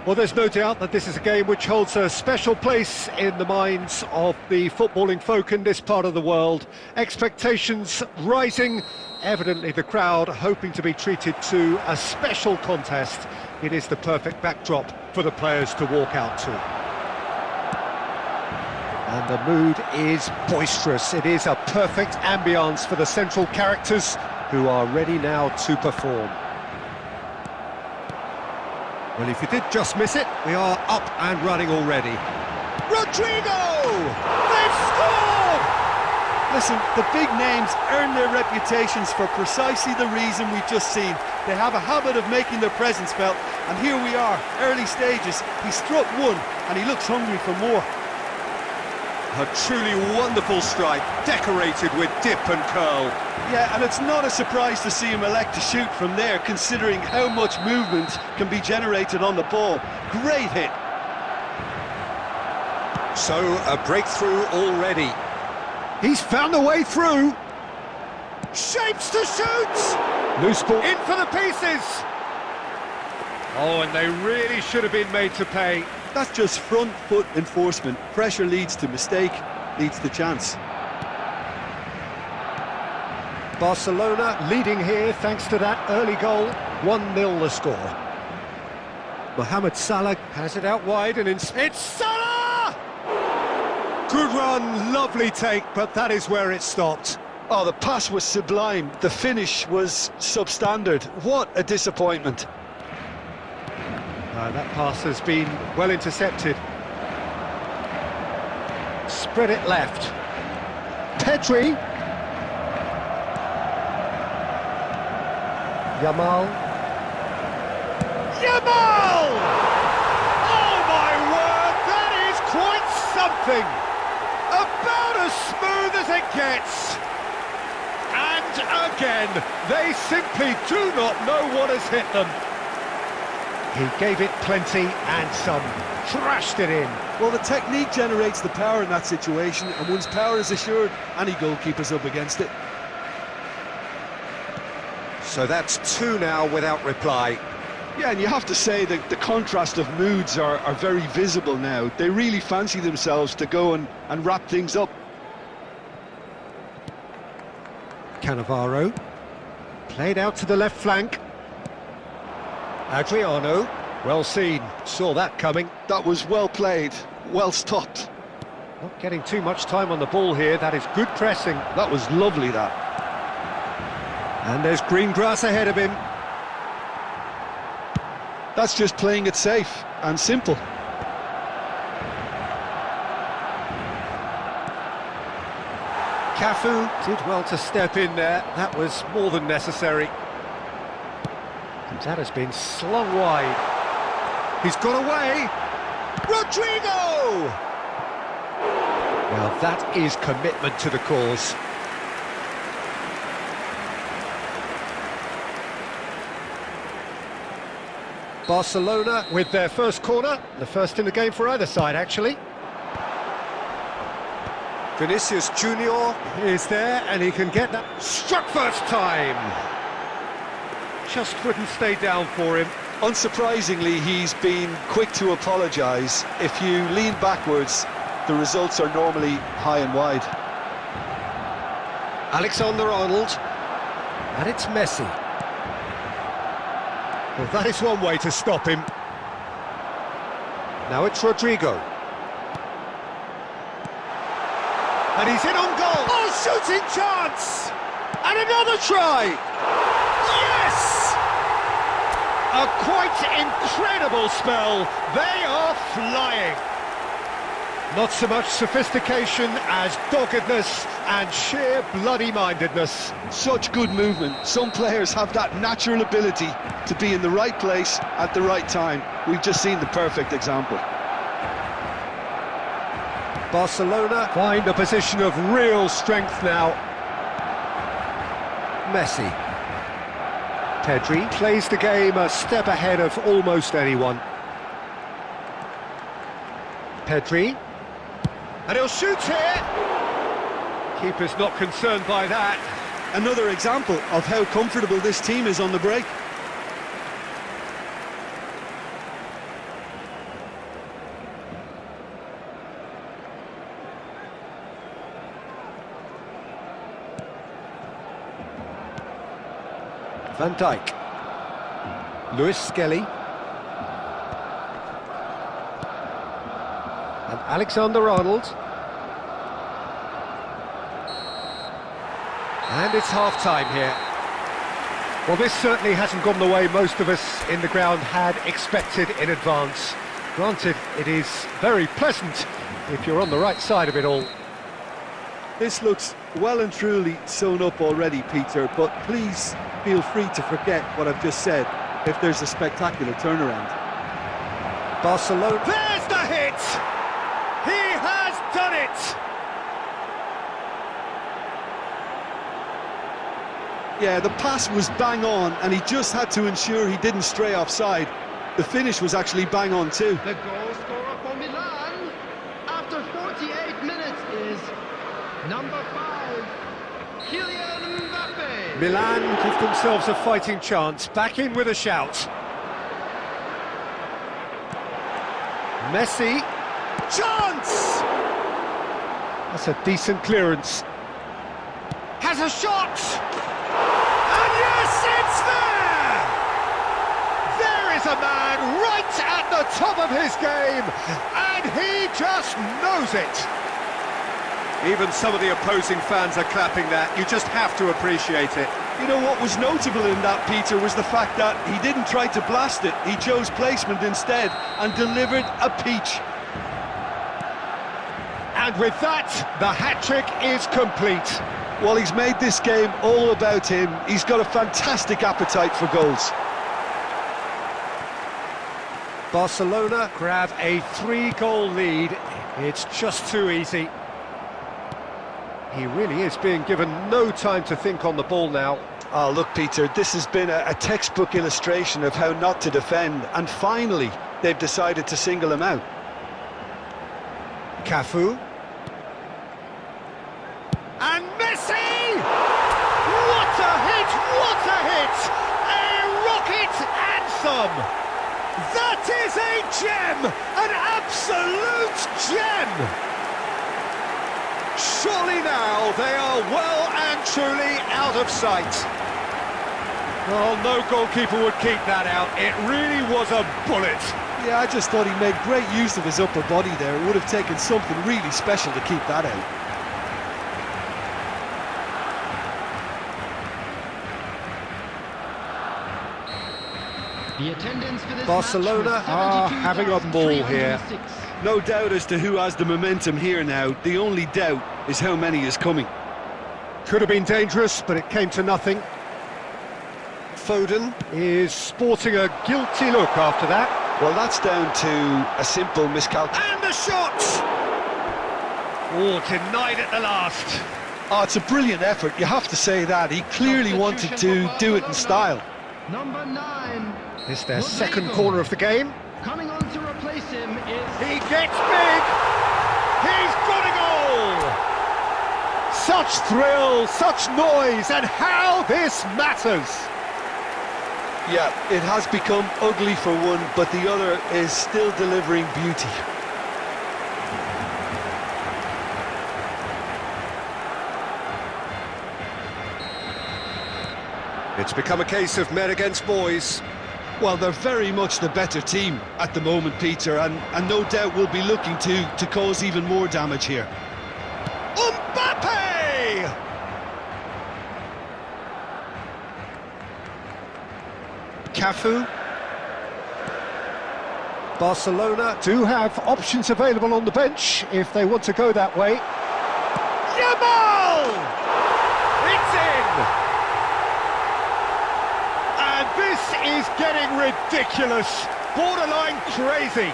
Well, there's no doubt that this is a game which holds a special place in the minds of the footballing folk in this part of the world. Expectations rising, evidently the crowd hoping to be treated to a special contest. It is the perfect backdrop for the players to walk out to. And the mood is boisterous. It is a perfect ambience for the central characters who are ready now to perform. Well, if you did just miss it, we are up and running already. Rodrigo! They've scored! Listen, the big names earn their reputations for precisely the reason we've just seen. They have a habit of making their presence felt, and here we are, early stages. He struck one, and he looks hungry for more. A truly wonderful strike, decorated with dip and curl. Yeah, and it's not a surprise to see him elect to shoot from there, considering how much movement can be generated on the ball. Great hit. So, a breakthrough already. He's found a way through. Shapes to shoot! Loose ball in for the pieces! Oh, and they really should have been made to pay. That's just front foot enforcement. Pressure leads to mistake, leads to chance. Barcelona leading here thanks to that early goal. 1-0 the score. Mohamed Salah has it out wide and it's Salah! Good run, lovely take, but that is where it stopped. Oh, the pass was sublime. The finish was substandard. What a disappointment. That pass has been well intercepted. Spread it left. Pedri. Yamal. Oh my word, that is quite something! About as smooth as it gets. And again, they simply do not know what has hit them. He gave it plenty and some, thrashed it in. Well, the technique generates the power in that situation, and once power is assured, any goalkeeper's up against it. So that's two now without reply. Yeah, and you have to say that the contrast of moods are very visible now. They really fancy themselves to go and wrap things up. Cannavaro, played out to the left flank. Adriano, well seen, saw that coming. That was well played, well stopped. Not getting too much time on the ball here, that is good pressing. That was lovely, that. And there's green grass ahead of him. That's just playing it safe and simple. Cafu did well to step in there, that was more than necessary. And that has been slung wide. He's got away. Rodrigo! Well, that is commitment to the cause. Barcelona with their first corner, the first in the game for either side, actually. Vinicius Junior is there, and he can get that. Struck first time! Just wouldn't stay down for him. Unsurprisingly, he's been quick to apologise. If you lean backwards, the results are normally high and wide. Alexander-Arnold, and it's Messi. Well, that is one way to stop him. Now it's Rodrigo. And he's in on goal. Oh, shooting chance! And another try! Yes! A quite incredible spell. They are flying. Not so much sophistication as doggedness and sheer bloody-mindedness. Such good movement. Some players have that natural ability to be in the right place at the right time. We've just seen the perfect example. Barcelona find a position of real strength now. Messi. Pedri plays the game a step ahead of almost anyone. Pedri. And he'll shoot here. Keeper's not concerned by that. Another example of how comfortable this team is on the break. Van Dijk. Lewis Skelly. And Alexander-Arnold. And it's half-time here. Well, this certainly hasn't gone the way most of us in the ground had expected in advance. Granted, it is very pleasant if you're on the right side of it all. This looks well and truly sewn up already, Peter, but please feel free to forget what I've just said if there's a spectacular turnaround. Barcelona. There's the hit! He has done it! Yeah, the pass was bang on, and he just had to ensure he didn't stray offside. The finish was actually bang on too. The goal scorer for Milan after 48 minutes is number 5, Kylian Mbappe. Milan give themselves a fighting chance, back in with a shout. Messi. Chance! That's a decent clearance. Has a shot! And yes, it's there! There is a man right at the top of his game, and he just knows it. Even some of the opposing fans are clapping that. You just have to appreciate it. You know what was notable in that, Peter, was the fact that he didn't try to blast it. He chose placement instead and delivered a peach. And with that, the hat-trick is complete. Well, he's made this game all about him. He's got a fantastic appetite for goals. Barcelona grab a 3-goal lead. It's just too easy. He really is being given no time to think on the ball now. Oh, look, Peter, this has been a textbook illustration of how not to defend, and finally, they've decided to single him out. Cafu. And Messi! What a hit! What a hit! A rocket anthem! That is a gem! An absolute gem! Surely now they are well and truly out of sight. Well, no goalkeeper would keep that out. It really was a bullet. Yeah, I just thought he made great use of his upper body there. It would have taken something really special to keep that out. The attendance for this Barcelona match was are having a ball here. 72,306. No doubt as to who has the momentum here now. The only doubt is how many is coming. Could have been dangerous, but it came to nothing. Foden is sporting a guilty look after that. Well, that's down to a simple miscalculation. And the shot! Oh, denied at the last. Oh, it's a brilliant effort, you have to say that. He clearly wanted to do it in style. Number 9. It's their second corner of the game. Coming on to replace him is... He gets big! He's got a goal! Such thrill, such noise, and how this matters! Yeah, it has become ugly for one, but the other is still delivering beauty. It's become a case of men against boys. Well, they're very much the better team at the moment, Peter, and no doubt will be looking to cause even more damage here. Mbappe! Cafu. Barcelona do have options available on the bench if they want to go that way. Yamal! It's in! And this is getting ridiculous, borderline crazy.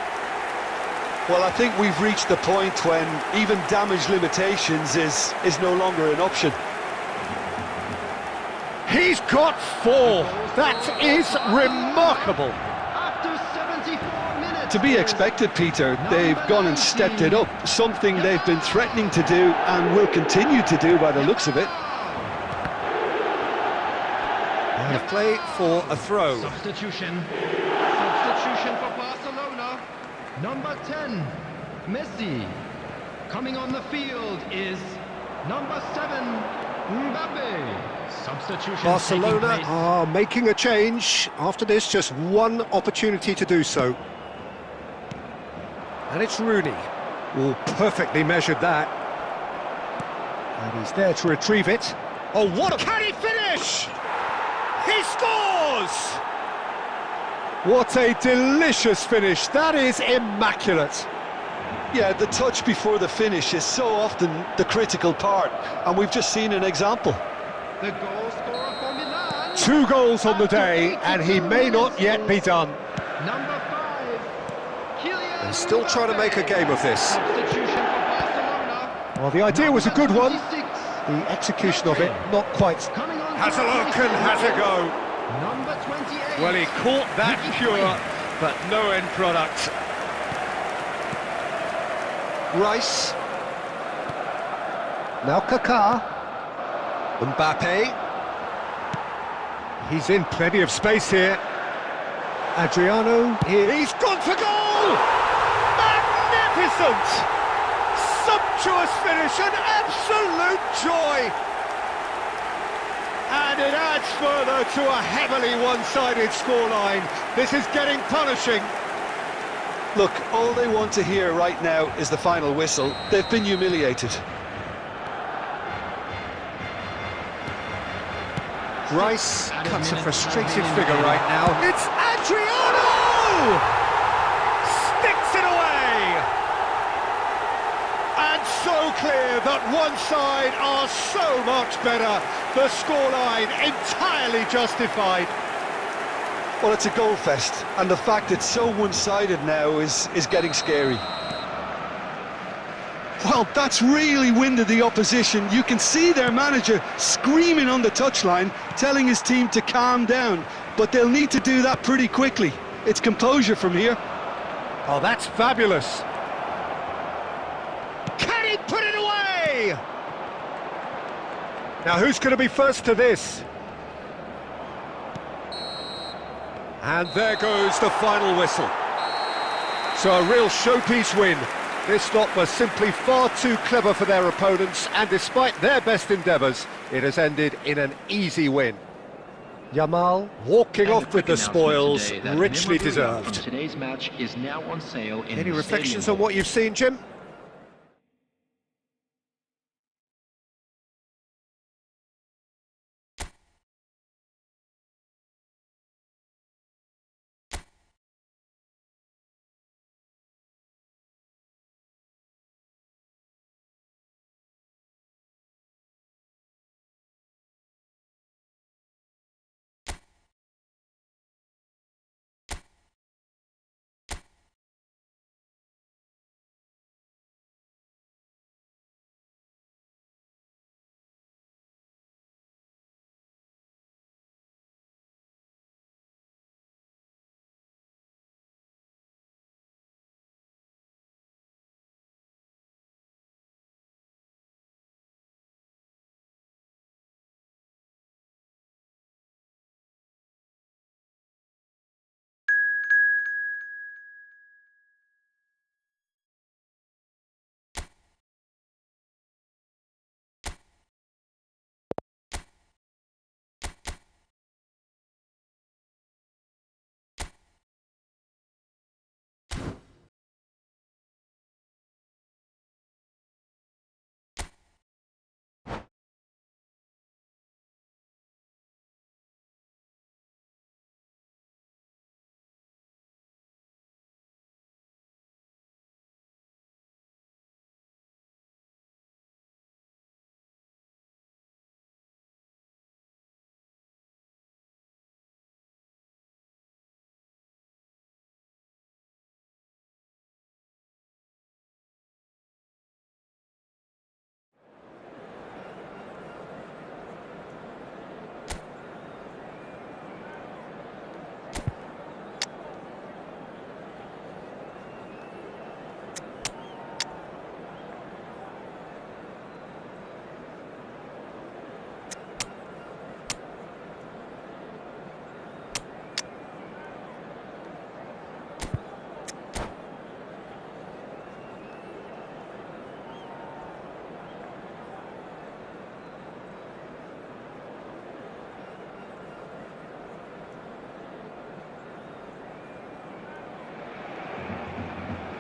Well, I think we've reached the point when even damage limitations is no longer an option. He's got 4. That is remarkable. After 74 minutes... To be expected, Peter. They've gone and stepped it up, something they've been threatening to do and will continue to do by the looks of it. And a play for a throw. Substitution for Barcelona. Number 10, Messi. Coming on the field is number 7, Mbappe. Substitution Barcelona are making a change. After this, just one opportunity to do so. And it's Rooney. Oh, perfectly measured that. And he's there to retrieve it. Oh, what a... Can he finish? He scores! What a delicious finish. That is immaculate. Yeah, the touch before the finish is so often the critical part, and we've just seen an example. The goal scorer for Milan. 2 goals on the day, and he may not yet be done. Number 5, Kylian. He's still trying to make a game of this. Substitution for Barcelona. Well, the idea was a good one. 26, The execution of it, not quite. coming on. Has a look and has a go. Number 28. Well, he caught that pure, but no end product. Rice. Now Kaká. Mbappe. He's in plenty of space here. Adriano here. He's gone for goal! Magnificent! Sumptuous finish, an absolute joy! And it adds further to a heavily one-sided scoreline. This is getting punishing. Look, all they want to hear right now is the final whistle. They've been humiliated. Rice cuts a frustrated figure right now. It's Adriano! Sticks it away! And so clear that one side are so much better. The scoreline entirely justified. Well, it's a goal fest, and the fact it's so one-sided now is getting scary. Well, that's really winded the opposition. You can see their manager screaming on the touchline, telling his team to calm down, but they'll need to do that pretty quickly. It's composure from here. Oh, that's fabulous. Can he put it away? Now, who's going to be first to this? And there goes the final whistle. So a real showpiece win. This lot was simply far too clever for their opponents, and despite their best endeavours, it has ended in an easy win. Yamal walking off with the spoils, richly deserved. Today's match is now on sale in Any the reflections stadium. on what you've seen, Jim?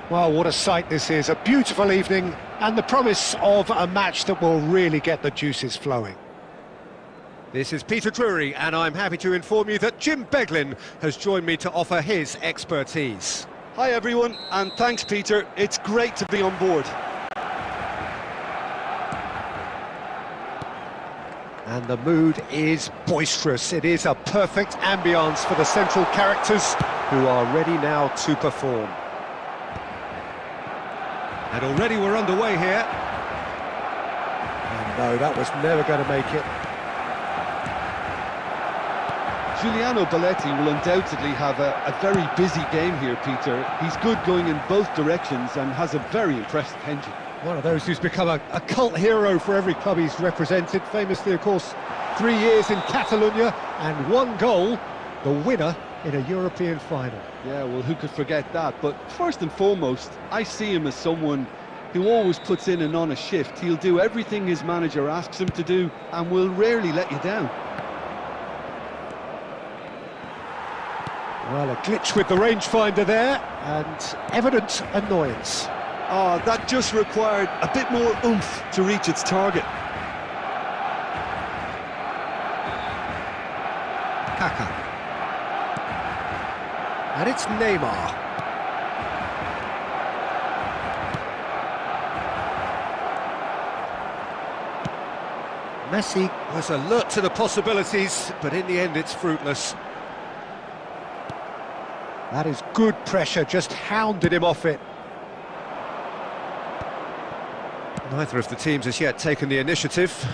Well, what a sight this is, a beautiful evening and the promise of a match that will really get the juices flowing. This is Peter Drury and I'm happy to inform you that Jim Beglin has joined me to offer his expertise. Hi everyone, and thanks Peter, it's great to be on board. And the mood is boisterous. It is a perfect ambience for the central characters who are ready now to perform. And already we're underway here. And no, that was never going to make it. Giuliano Belletti will undoubtedly have a very busy game here, Peter. He's good going in both directions and has a very impressive engine. One of those who's become a cult hero for every club he's represented. Famously, of course, 3 years in Catalonia and 1 goal, the winner in a European final. Yeah, well, who could forget that? But first and foremost, I see him as someone who always puts in an honest shift. He'll do everything his manager asks him to do and will rarely let you down. Well, a glitch with the rangefinder there, and evident annoyance. Oh, that just required a bit more oomph to reach its target. Kaka. And it's Neymar. Messi was alert to the possibilities, but in the end it's fruitless. That is good pressure, just hounded him off it. Neither of the teams has yet taken the initiative.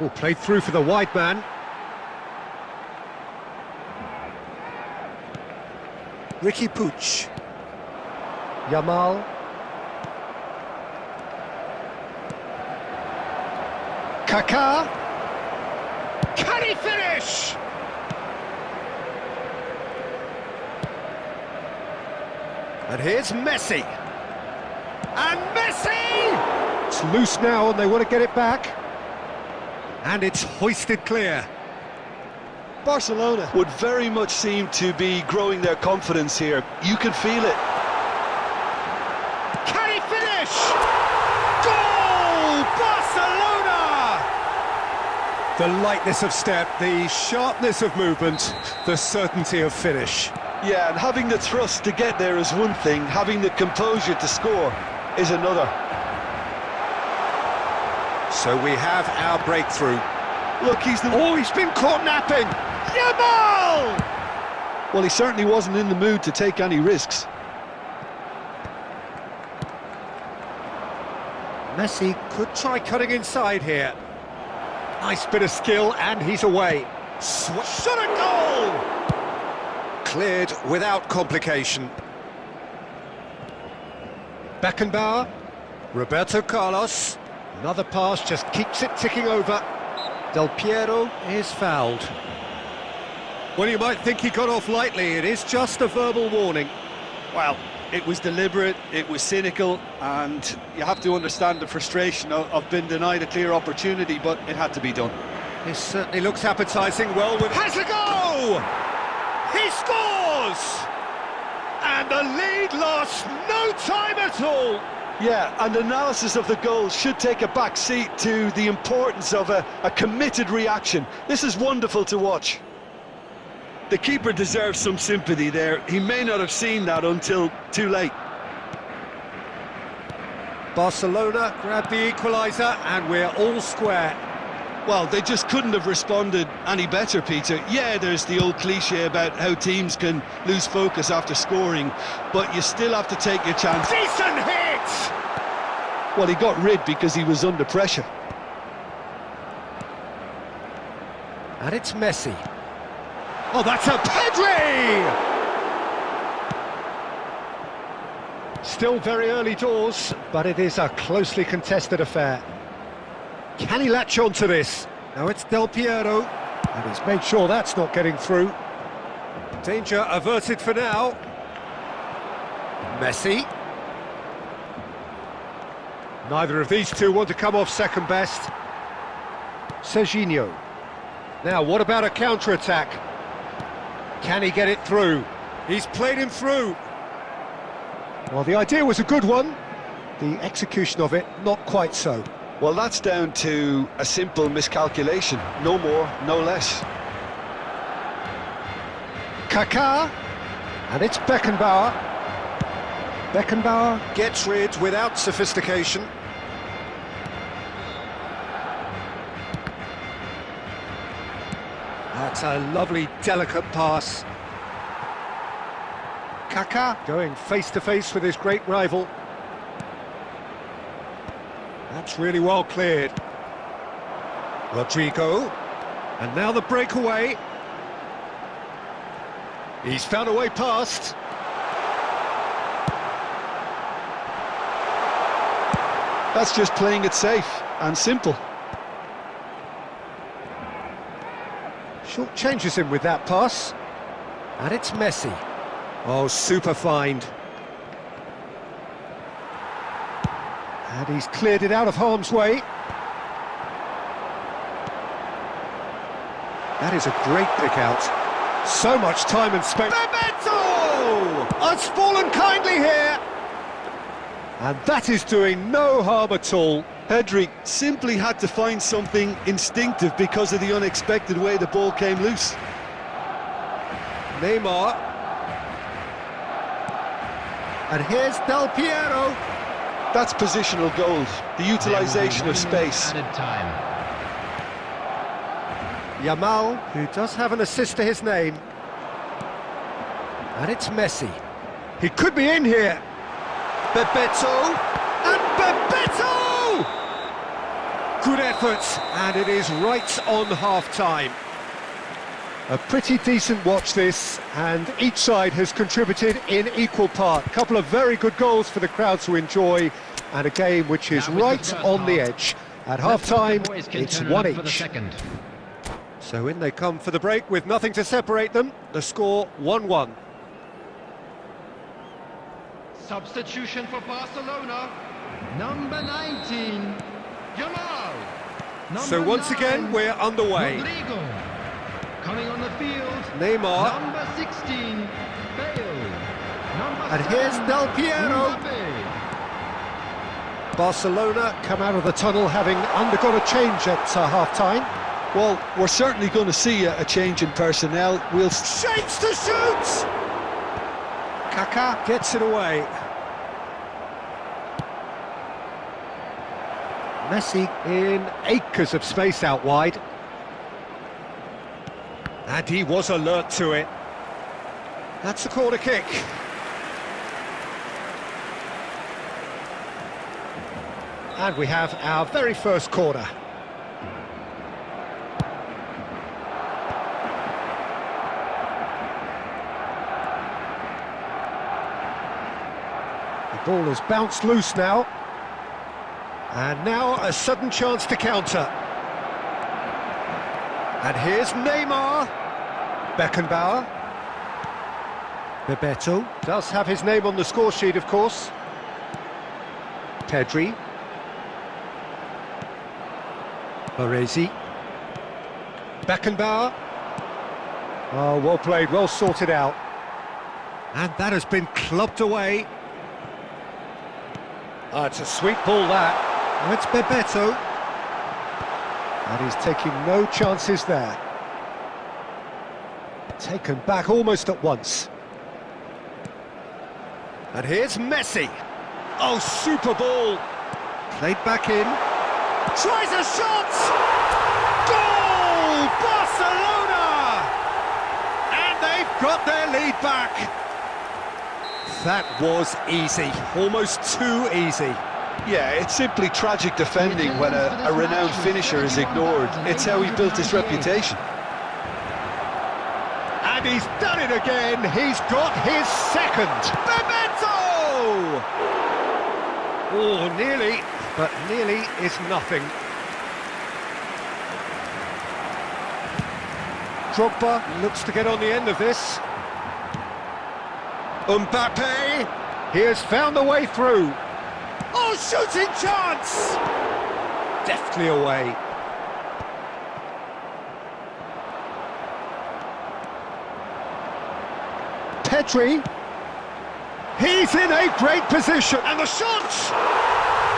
Oh, played through for the wide man. Ricky Puig. Yamal. Kaká. Can he finish? And here's Messi. And Messi! It's loose now and they want to get it back. And it's hoisted clear. Barcelona would very much seem to be growing their confidence here. You can feel it. Can he finish? Goal! Barcelona! The lightness of step, the sharpness of movement, the certainty of finish. Yeah, and having the thrust to get there is one thing, having the composure to score is another. So we have our breakthrough. Look, he's been caught napping! Yamal! Well, he certainly wasn't in the mood to take any risks. Messi could try cutting inside here. Nice bit of skill, and he's away. Shot a goal! Cleared without complication. Beckenbauer, Roberto Carlos, another pass just keeps it ticking over. Del Piero is fouled. Well, you might think he got off lightly, it is just a verbal warning. Well, it was deliberate, it was cynical, and you have to understand the frustration of being denied a clear opportunity, but it had to be done. This certainly looks appetising. Well, with has a go! He scores! And the lead lost no time at all. Yeah, and analysis of the goal should take a back seat to the importance of a committed reaction. This is wonderful to watch. The keeper deserves some sympathy there. He may not have seen that until too late. Barcelona grab the equaliser and we're all square. Well, they just couldn't have responded any better, Peter. Yeah, there's the old cliche about how teams can lose focus after scoring, but you still have to take your chance. Decent hit! Well, he got rid because he was under pressure. And it's Messi. Oh, that's a Pedri! Still very early doors, but it is a closely contested affair. Can he latch on to this? Now it's Del Piero, and he's made sure that's not getting through. Danger averted for now. Messi. Neither of these two want to come off second best. Serginho. Now, what about a counter-attack? Can he get it through? He's played him through. Well, the idea was a good one. The execution of it, not quite so. Well, that's down to a simple miscalculation. No more, no less. Kaká, and it's Beckenbauer. Beckenbauer gets rid without sophistication. That's a lovely, delicate pass. Kaká going face-to-face with his great rival. That's really well cleared. Rodrigo, and now the breakaway. He's found a way past. That's just playing it safe and simple. Short changes him with that pass. And it's Messi. Oh, super find. And he's cleared it out of harm's way. That is a great pick out. So much time and space. Bebeto! Has fallen kindly here. And that is doing no harm at all. Pedri simply had to find something instinctive because of the unexpected way the ball came loose. Neymar. And here's Del Piero. That's positional goals, the utilisation of space. Added time. Yamal, who does have an assist to his name. And it's Messi. He could be in here. Bebeto. And Bebeto! Good effort, and it is right on half-time. A pretty decent watch this, and each side has contributed in equal part. A couple of very good goals for the crowd to enjoy, and a game which is right on the edge. At half-time, it's one each. So in they come for the break with nothing to separate them. The score 1-1. Substitution for Barcelona. Number 19, Yamal. So once again, we're underway. Rodrigo. Coming on the field. Neymar. Number 16, Bale. Number And here's 7, Del Piero. Mbappe. Barcelona come out of the tunnel having undergone a change at half-time. Well, we're certainly going to see a change in personnel. We'll Shapes to shoot! Kaká gets it away. Messi in acres of space out wide. And he was alert to it. That's a corner kick. And we have our very first corner. The ball has bounced loose now. And now a sudden chance to counter. And here's Neymar. Beckenbauer. Bebeto does have his name on the score sheet, of course. Pedri. Baresi. Beckenbauer. Oh, well played, well sorted out. And that has been clubbed away. Oh, it's a sweet ball, that. Oh, it's Bebeto. And he's taking no chances there. Taken back almost at once. And here's Messi. Oh, super ball. Played back in. Tries a shot! Goal! Barcelona! And they've got their lead back. That was easy. Almost too easy. Yeah, it's simply tragic defending when a renowned finisher is ignored. It's how he built his reputation. And he's done it again. He's got his second. Bebeto! Oh, nearly, but nearly is nothing. Drogba looks to get on the end of this. Mbappe, he has found the way through. Oh, shooting chance! Deftly away. Pedri. He's in a great position, and the shot!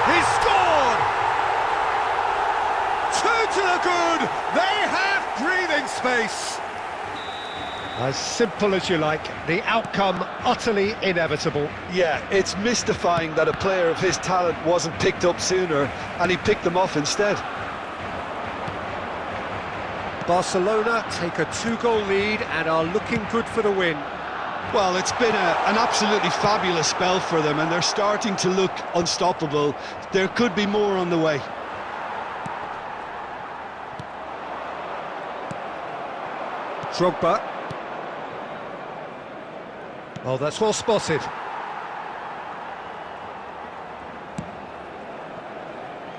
He's scored! Two to the good! They have breathing space! As simple as you like, the outcome utterly inevitable. Yeah, it's mystifying that a player of his talent wasn't picked up sooner, and he picked them off instead. Barcelona take a 2-goal lead and are looking good for the win. Well, it's been an absolutely fabulous spell for them, and they're starting to look unstoppable. There could be more on the way. Drogba. Oh, that's well spotted.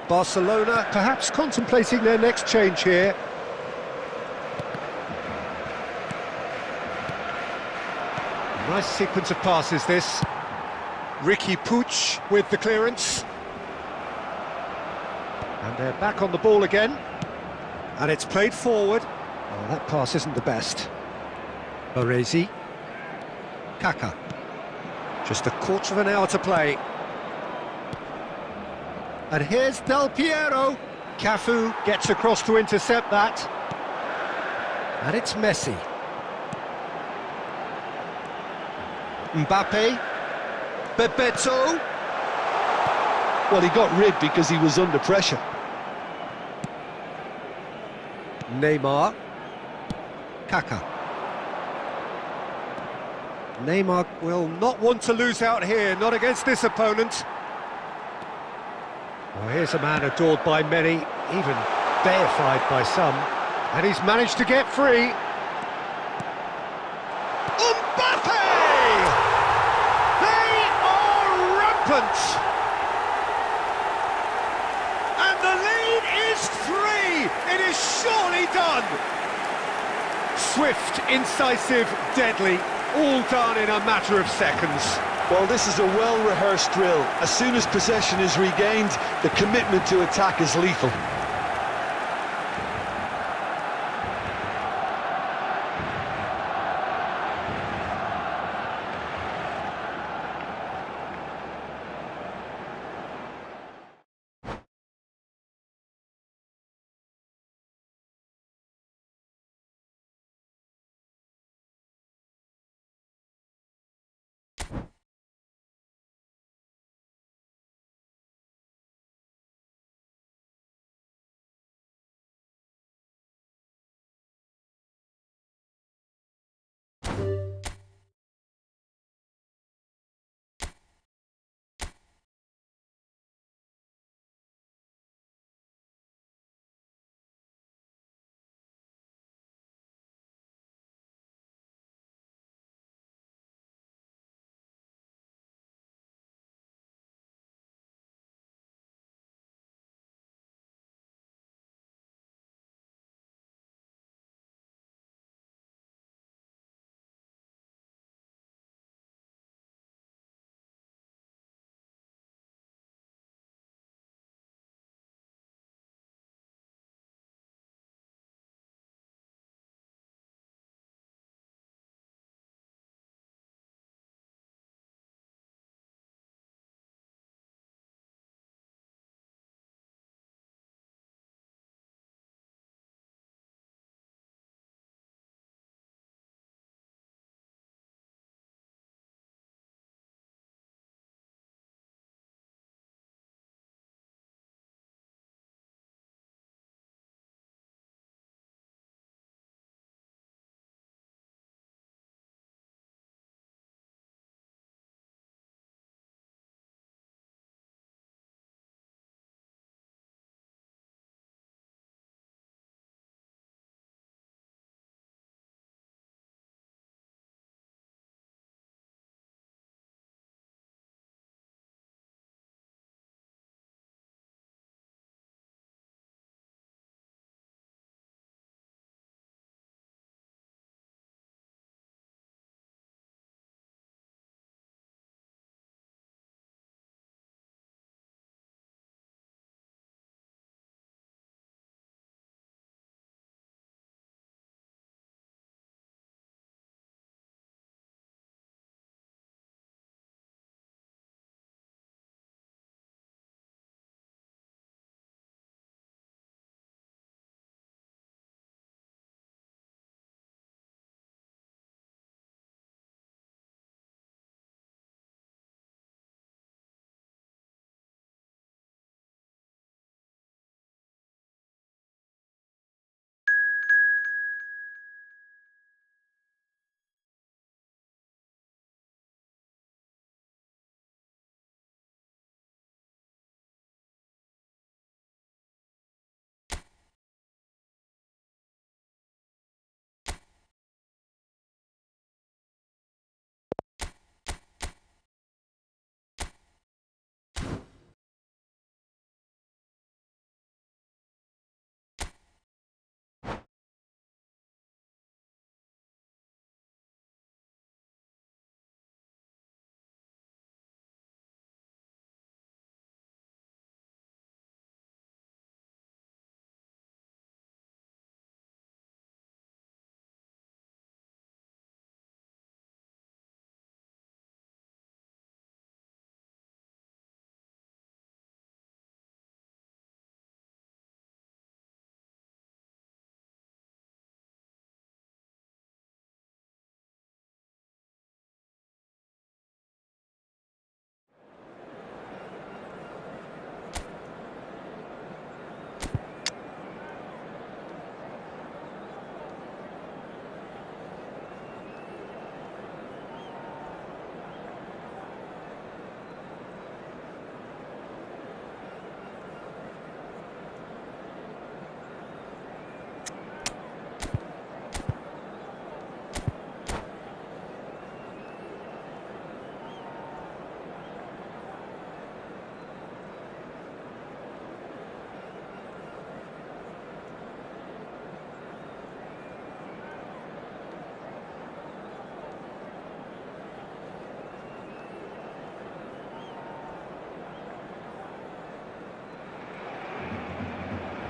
Barcelona perhaps contemplating their next change here. Nice sequence of passes, this. Ricky Puig with the clearance. And they're back on the ball again. And it's played forward. Oh, that pass isn't the best. Baresi. Kaka. Just a quarter of an hour to play. And here's Del Piero. Cafu gets across to intercept that. And it's Messi. Mbappe. Bebeto. Well, he got rid because he was under pressure. Neymar. Kaka. Neymar will not want to lose out here, not against this opponent. Well, here's a man adored by many, even deified by some, and he's managed to get free. Mbappe! They are rampant! And the lead is 3! It is surely done! Swift, incisive, deadly, all done in a matter of seconds. Well, this is a well-rehearsed drill. As soon as possession is regained, the commitment to attack is lethal.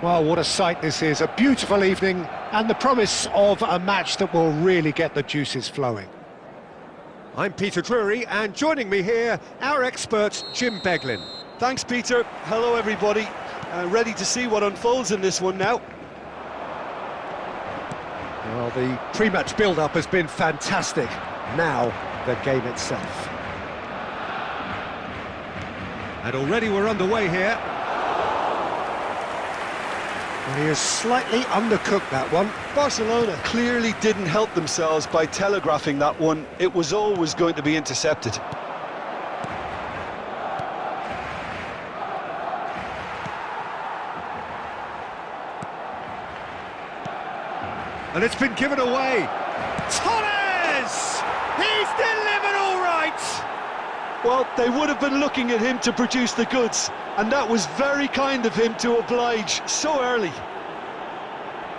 Well, what a sight this is, a beautiful evening and the promise of a match that will really get the juices flowing. I'm Peter Drury, and joining me here, our expert Jim Beglin. Thanks, Peter. Hello, everybody. Ready to see what unfolds in this one now. Well, the pre-match build-up has been fantastic. Now, the game itself. And already we're underway here. Well, he has slightly undercooked that one. Barcelona clearly didn't help themselves by telegraphing that one. It was always going to be intercepted. And it's been given away. Torres! He's delivered all right! Well, they would have been looking at him to produce the goods, and that was very kind of him to oblige so early.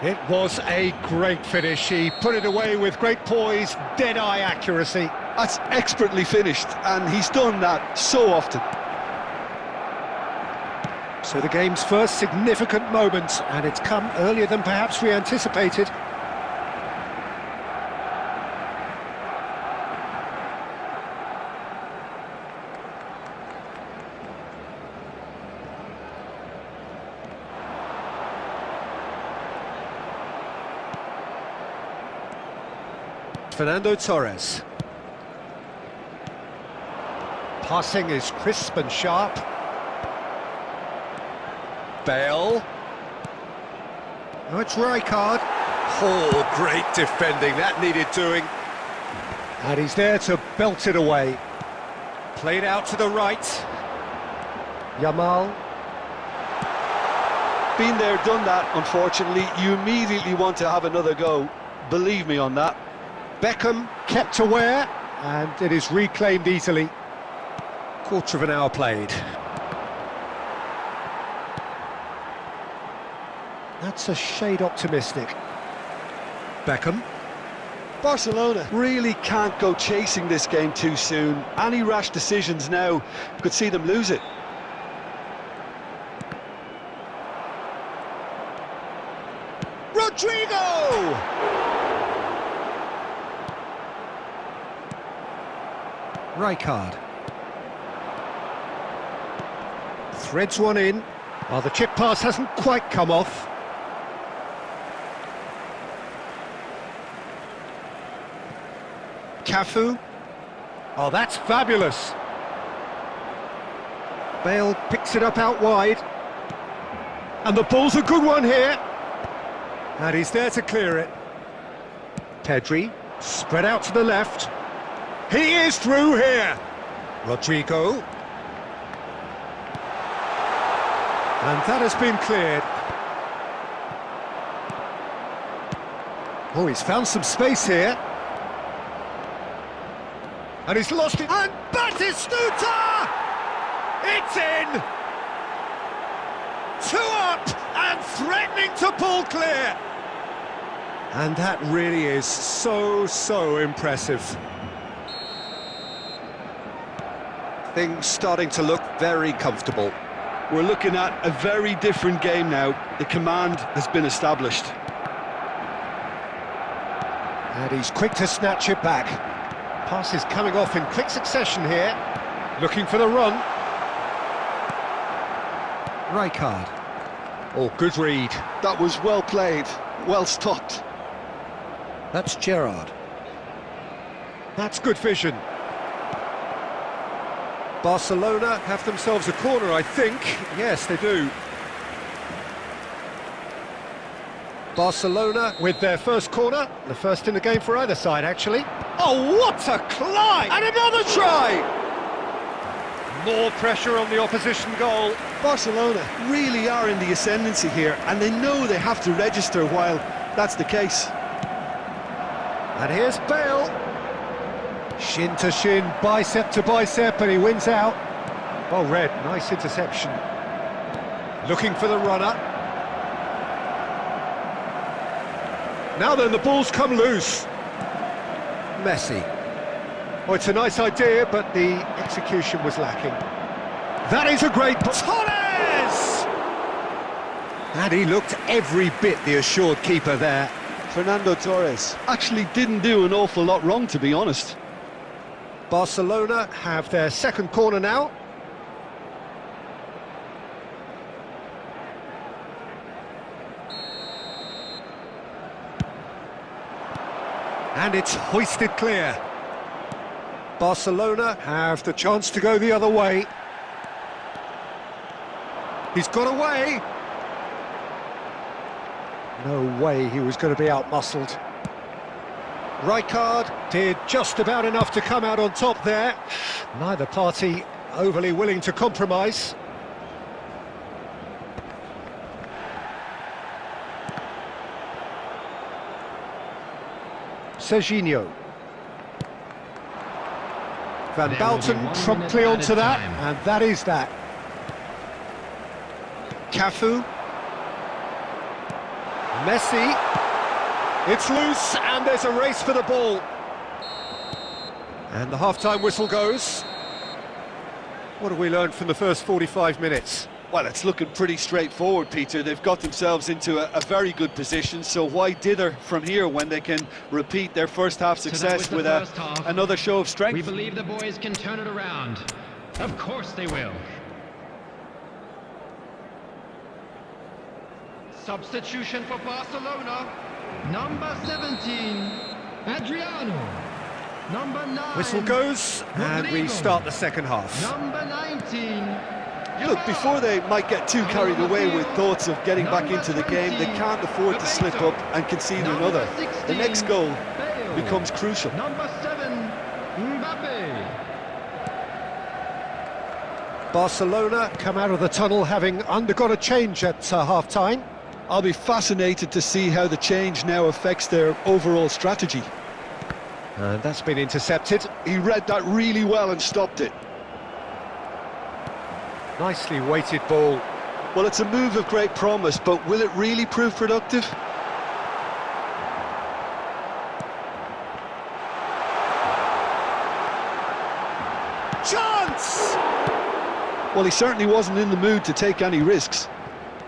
It was a great finish. He put it away with great poise, dead-eye accuracy. That's expertly finished, and he's done that so often. So the game's first significant moment, and it's come earlier than perhaps we anticipated. Fernando Torres. Passing is crisp and sharp. Bale. Oh, it's Rijkaard. Oh, great defending, that needed doing. And he's there to belt it away. Played out to the right. Yamal. Been there, done that, unfortunately. You immediately want to have another go. Believe me on that. Beckham kept aware, and it is reclaimed easily. Quarter of an hour played. That's a shade optimistic. Beckham. Barcelona really can't go chasing this game too soon. Any rash decisions now could see them lose it. Rodrigo! Rijkaard. Threads one in. Well, the chip pass hasn't quite come off. Cafu. Oh, that's fabulous. Bale picks it up out wide. And the ball's a good one here. And he's there to clear it. Pedri, spread out to the left. He is through here. Rodrigo. And that has been cleared. Oh, he's found some space here. And he's lost it. And Batistuta! It's in! 2 up and threatening to pull clear. And that really is so impressive. Things starting to look very comfortable. We're looking at a very different game now. The command has been established. And he's quick to snatch it back. Pass is coming off in quick succession here. Looking for the run. Rijkaard. Oh, good read. That was well played, well stopped. That's Gerrard. That's good vision. Barcelona have themselves a corner, I think. Yes, they do. Barcelona with their first corner. The first in the game for either side, actually. Oh, what a climb! And another try! More pressure on the opposition goal. Barcelona really are in the ascendancy here, and they know they have to register while that's the case. And here's Bale. Shin to shin, bicep to bicep, and he wins out. Well read, nice interception. Looking for the runner. Now then, the ball's come loose. Messi. Oh, it's a nice idea, but the execution was lacking. That is a great... Torres! And he looked every bit the assured keeper there. Fernando Torres actually didn't do an awful lot wrong, to be honest. Barcelona have their second corner now. And it's hoisted clear. Barcelona have the chance to go the other way. He's got away. No way he was going to be out-muscled. Rijkaard did just about enough to come out on top there. Neither party overly willing to compromise. Serginho. Van Balten promptly onto that, and that is that. Cafu. Messi. It's loose, and there's a race for the ball. And the half-time whistle goes. What have we learned from the first 45 minutes? Well, it's looking pretty straightforward, Peter. They've got themselves into a very good position, so why dither from here when they can repeat their first half success with another show of strength? We believe the boys can turn it around. Of course they will. Substitution for Barcelona. Number 17, Adriano. Number 9. Whistle goes, and we start the second half. Number 19. Look, before they might get too carried away with thoughts of getting back into the game, they can't afford to slip up and concede another. The next goal becomes crucial. Number 7, Mbappe. Barcelona come out of the tunnel having undergone a change at half-time. I'll be fascinated to see how the change now affects their overall strategy. And that's been intercepted. He read that really well and stopped it. Nicely weighted ball. Well, it's a move of great promise, but will it really prove productive? Chance! Well, he certainly wasn't in the mood to take any risks.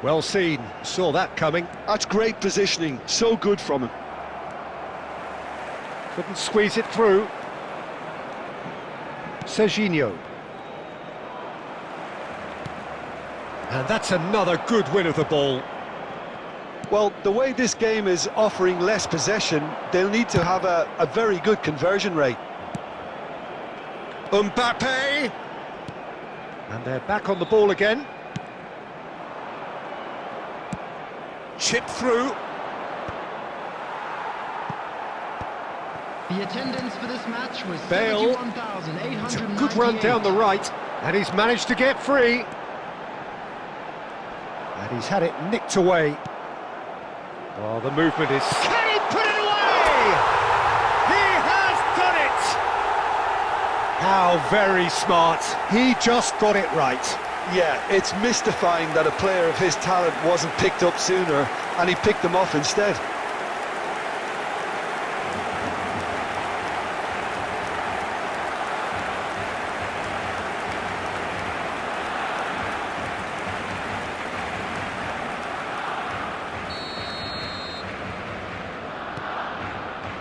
Well seen, saw that coming. That's great positioning, so good from him. Couldn't squeeze it through. Serginho. And that's another good win of the ball. Well, the way this game is offering less possession, they'll need to have a very good conversion rate. Mbappe! And they're back on the ball again. Chip through. The attendance for this match was Bale. 71,898. Good run down the right, and he's managed to get free. And he's had it nicked away. Oh, the movement is... Can he put it away? He has done it! How very smart. He just got it right. Yeah, it's mystifying that a player of his talent wasn't picked up sooner, and he picked them off instead.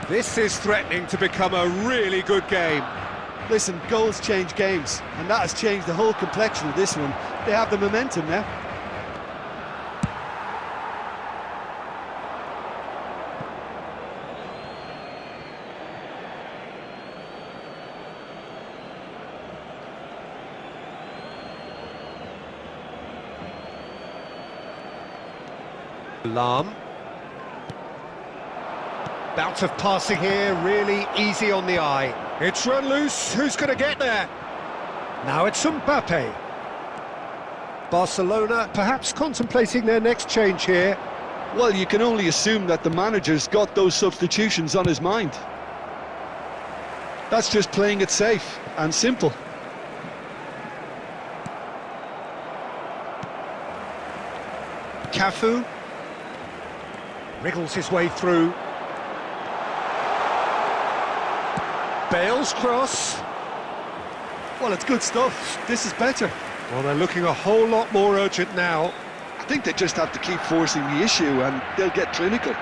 This is threatening to become a really good game. Listen, goals change games, and that has changed the whole complexion of this one. They have the momentum now. Lam. Bout of passing here, really easy on the eye. It's run loose, who's going to get there? Now it's Mbappe. Barcelona perhaps contemplating their next change here. Well, you can only assume that the manager's got those substitutions on his mind. That's just playing it safe and simple. Cafu wriggles his way through. Bale's cross. Well, it's good stuff. This is better. Well, they're looking a whole lot more urgent now. think they just have to keep forcing the issue and they'll get clinical.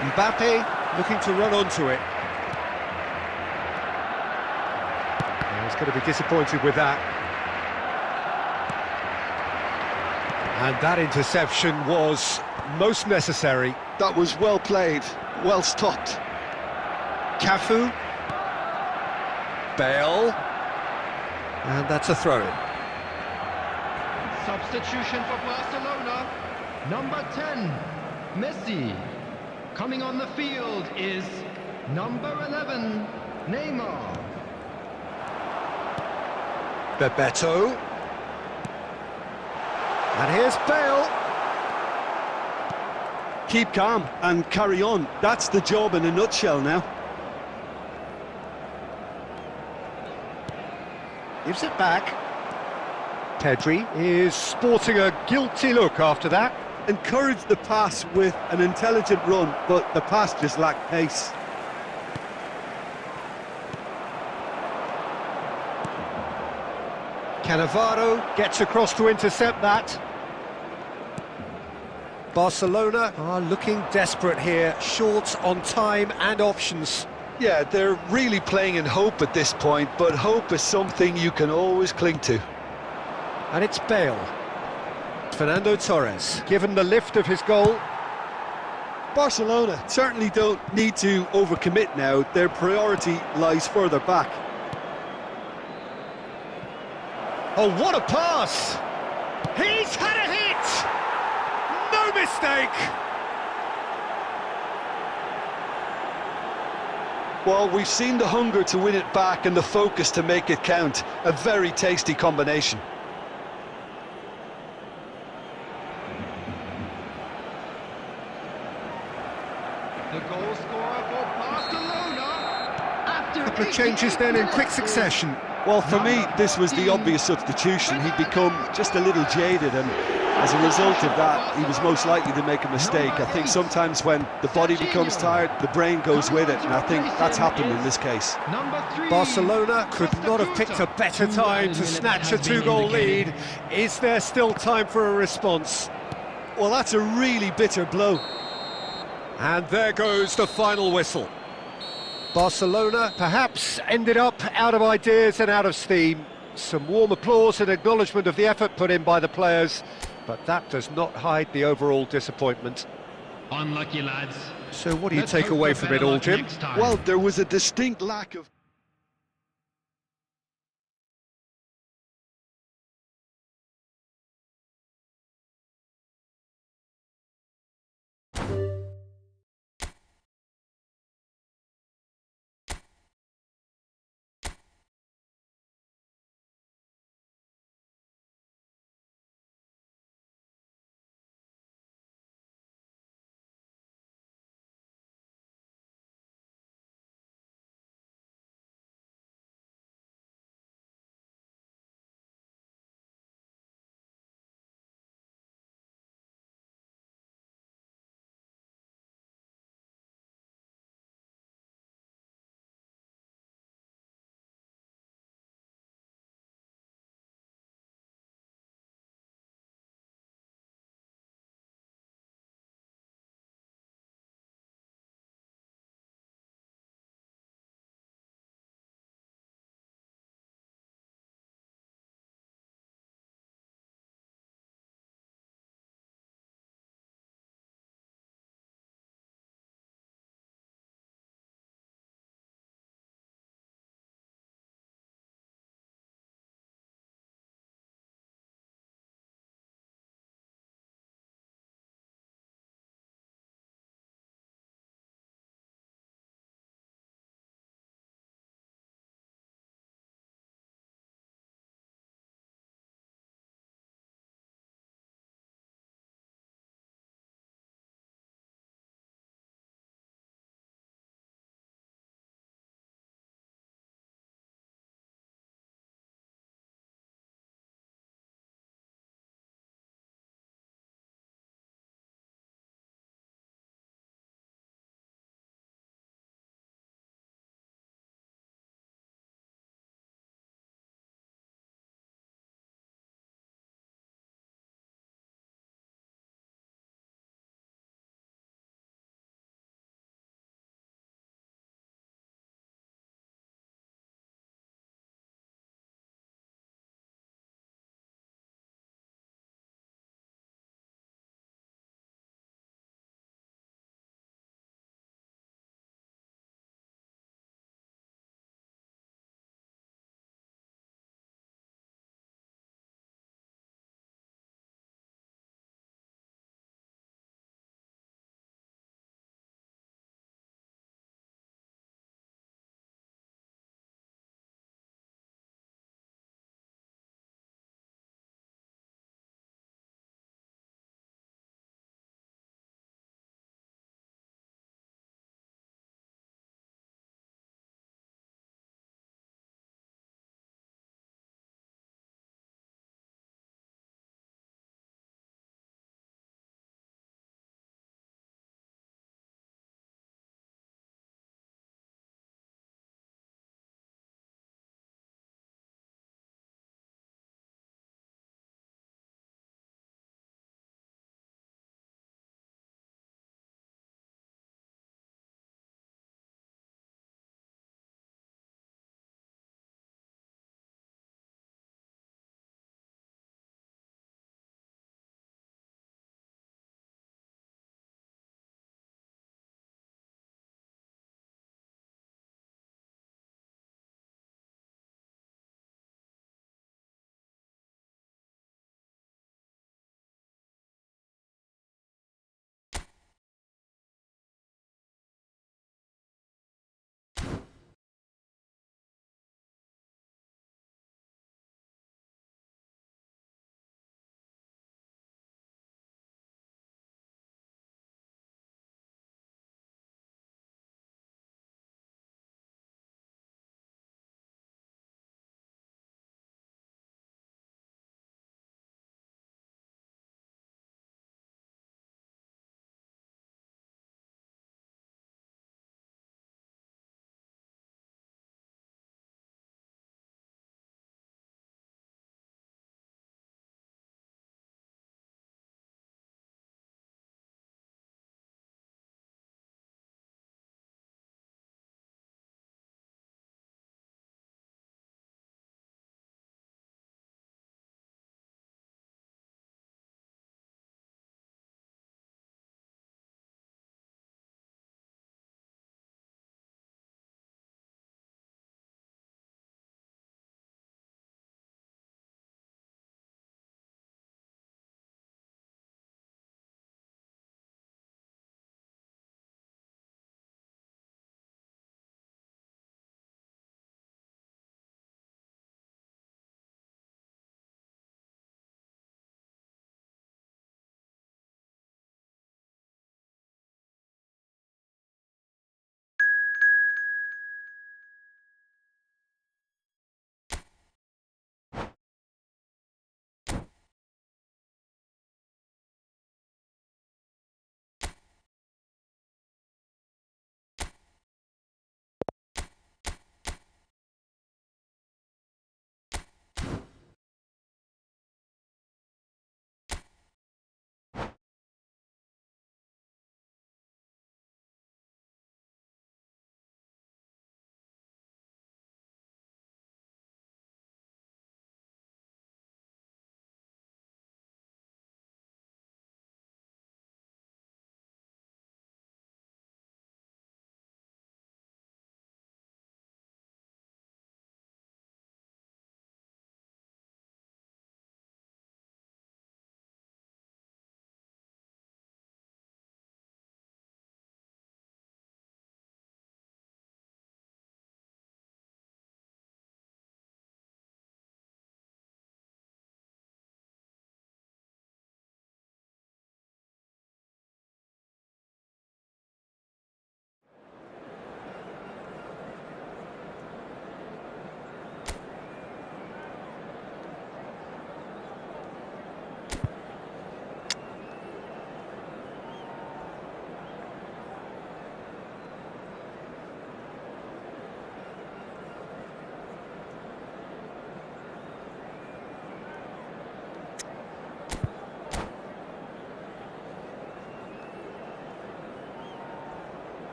Mbappe looking to run onto it. He's going to be disappointed with that. And that interception was most necessary. That was well played, well stopped. Cafu. Bale. And that's a throw-in. Substitution for Barcelona. Number 10, Messi. Coming on the field is number 11, Neymar. Bebeto. And here's Bale. Keep calm and carry on. That's the job in a nutshell now. Gives it back. Pedri is sporting a guilty look after that. Encourage the pass with an intelligent run, but the pass just lacked pace. Cannavaro gets across to intercept that. Barcelona are looking desperate here, short on time and options. Yeah, they're really playing in hope at this point, but hope is something you can always cling to. And it's Bale. Fernando Torres, given the lift of his goal. Barcelona certainly don't need to overcommit now. Their priority lies further back. Oh, what a pass! He's had a hit! No mistake! Well, we've seen the hunger to win it back and the focus to make it count. A very tasty combination. The goal scorer for Barcelona. After Couple of changes then in quick succession. Well, for me, this was the obvious substitution. He'd become just a little jaded, and as a result of that, he was most likely to make a mistake. I think sometimes when the body becomes tired, the brain goes with it, and I think that's happened in this case. Barcelona could not have picked a better time to snatch a two-goal lead. Is there still time for a response? Well, that's a really bitter blow. And there goes the final whistle. Barcelona perhaps ended up out of ideas and out of steam. Some warm applause and acknowledgement of the effort put in by the players, but that does not hide the overall disappointment. Unlucky lads. So what do you take away from it all, Jim? Well, there was a distinct lack of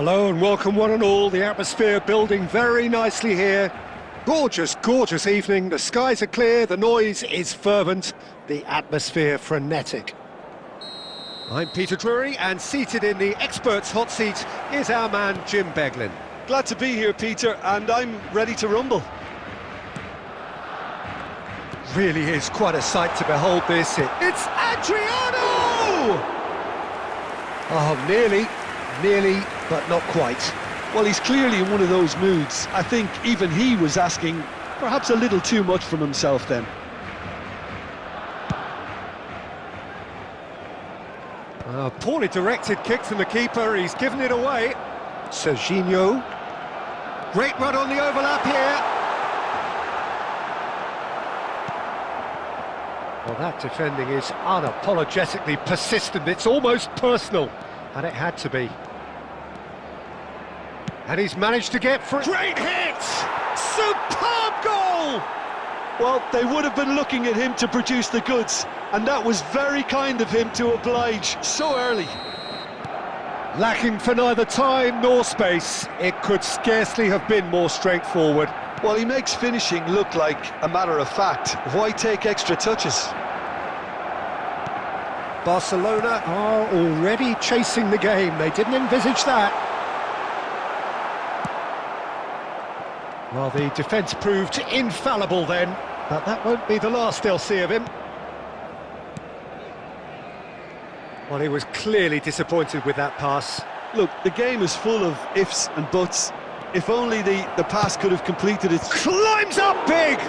Hello and welcome one and all. The atmosphere building very nicely here. Gorgeous, gorgeous evening. The skies are clear, the noise is fervent, the atmosphere frenetic. I'm Peter Drury, and seated in the experts' hot seat is our man Jim Beglin. Glad to be here, Peter, and I'm ready to rumble. Really is quite a sight to behold this. It's Adriano! Oh, nearly, but not quite. Well, he's clearly in one of those moods. I think even he was asking perhaps a little too much from himself then. Poorly directed kick from the keeper, he's given it away. Serginho. Great run on the overlap here. Well, that defending is unapologetically persistent, it's almost personal, and it had to be. And he's managed to get through. Great hit! Superb goal! Well, they would have been looking at him to produce the goods, and that was very kind of him to oblige so early. Lacking for neither time nor space, it could scarcely have been more straightforward. Well, he makes finishing look like a matter of fact. Why take extra touches? Barcelona are already chasing the game. They didn't envisage that. Well, the defence proved infallible then, but that won't be the last they'll see of him. Well, he was clearly disappointed with that pass. Look, the game is full of ifs and buts. If only the pass could have completed it. Climbs up big!